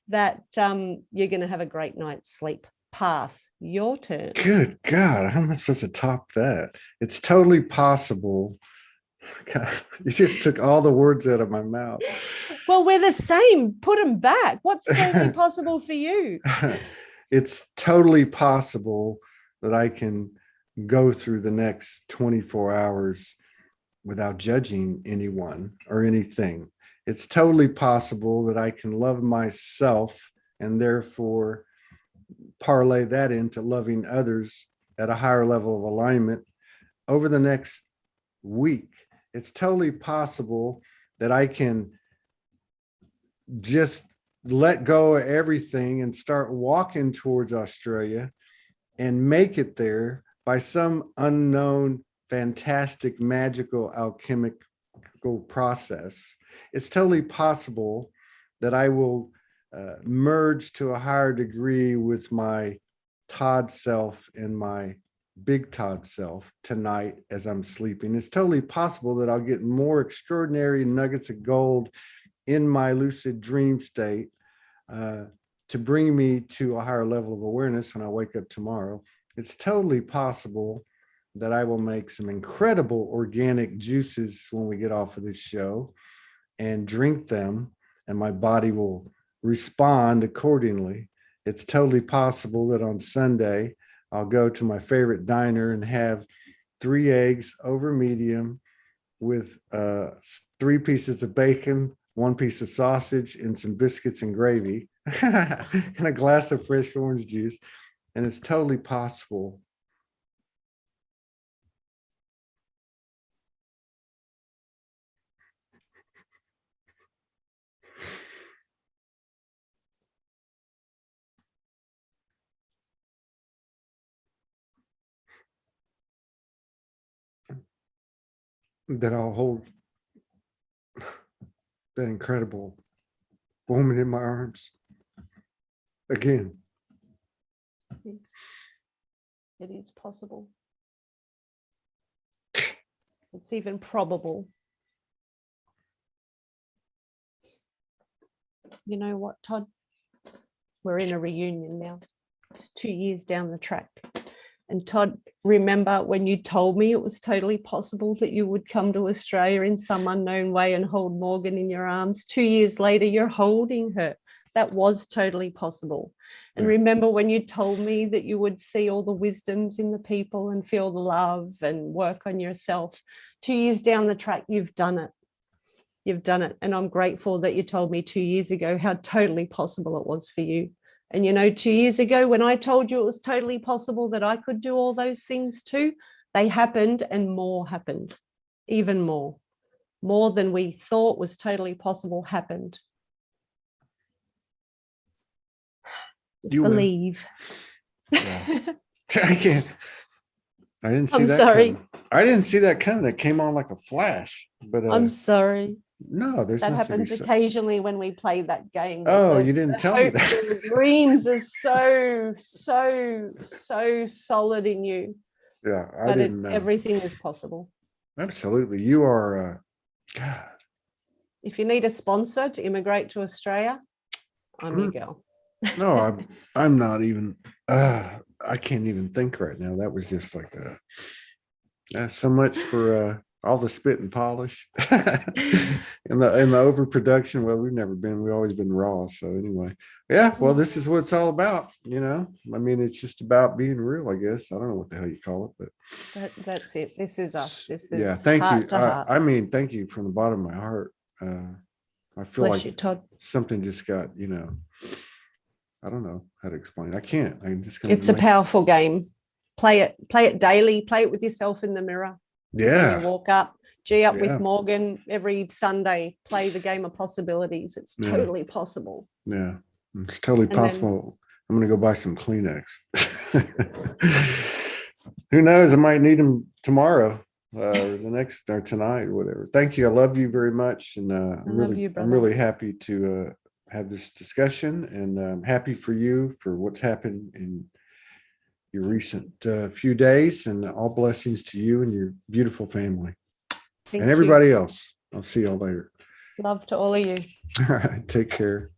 that you're going to have a great night's sleep. Pass. Your turn. Good God, how am I supposed to top that? It's totally possible. God, you just took all the words out of my mouth. Well, we're the same. Put them back. What's totally possible for you? It's totally possible that I can go through the next 24 hours without judging anyone or anything. It's totally possible that I can love myself and therefore parlay that into loving others at a higher level of alignment over the next week. It's totally possible that I can just let go of everything and start walking towards Australia and make it there by some unknown, fantastic, magical, alchemical process. It's totally possible that I will merge to a higher degree with my Todd self and my big Todd self tonight as I'm sleeping. It's totally possible that I'll get more extraordinary nuggets of gold in my lucid dream state to bring me to a higher level of awareness when I wake up tomorrow. It's totally possible that I will make some incredible organic juices when we get off of this show and drink them, and my body will respond accordingly. It's totally possible that on Sunday, I'll go to my favorite diner and have 3 eggs over medium with 3 pieces of bacon, 1 piece of sausage, and some biscuits and gravy, and a glass of fresh orange juice. And it's totally possible that I'll hold that incredible woman in my arms again. It is possible. It's even probable. You know what, Todd? We're in a reunion now. It's 2 years down the track. And Todd, remember when you told me it was totally possible that you would come to Australia in some unknown way and hold Morgan in your arms? 2 years later, you're holding her. That was totally possible. And remember when you told me that you would see all the wisdoms in the people and feel the love and work on yourself? 2 years down the track, you've done it. You've done it. And I'm grateful that you told me 2 years ago how totally possible it was for you. And, you know, 2 years ago, when I told you it was totally possible that I could do all those things too, they happened and more happened, even more. More than we thought was totally possible happened. Just You believe. Yeah. I can't. I didn't see I'm that sorry. coming. I didn't see that coming. It came on like a flash. But I'm sorry. no, there's That nothing happens to be occasionally when we play that game. Oh, you didn't tell me hopes that. and the dreams are so solid in you. Yeah, I But didn't know. everything is possible. Absolutely. You are, God. If you need a sponsor to immigrate to Australia, I'm your girl. No, I'm not even, I can't even think right now. That was just like, so much for all the spit and polish and the overproduction. Well, we've always been raw. So anyway, yeah, well, this is what it's all about, you know. I mean, it's just about being real, I guess. I don't know what the hell you call it, but that's it. This is us. This is yeah, thank heart you. to heart. I mean, thank you from the bottom of my heart. I feel Bless like you, Todd. something just got, you know, I don't know how to explain. I can't. I'm just going. It's a powerful game. Play it daily. Play it with yourself in the mirror. Yeah. When you walk up, G up with Morgan every Sunday. Play the game of possibilities. It's totally possible. Yeah, it's totally possible. I'm going to go buy some Kleenex. Who knows? I might need them tomorrow. or the next or tonight or whatever. Thank you. I love you very much, and love you, I'm brother. really happy to have this discussion, and I'm happy for you for what's happened in your recent few days, and all blessings to you and your beautiful family. Thank And you. everybody else. I'll see y'all later. Love to all of you. All right. Take care.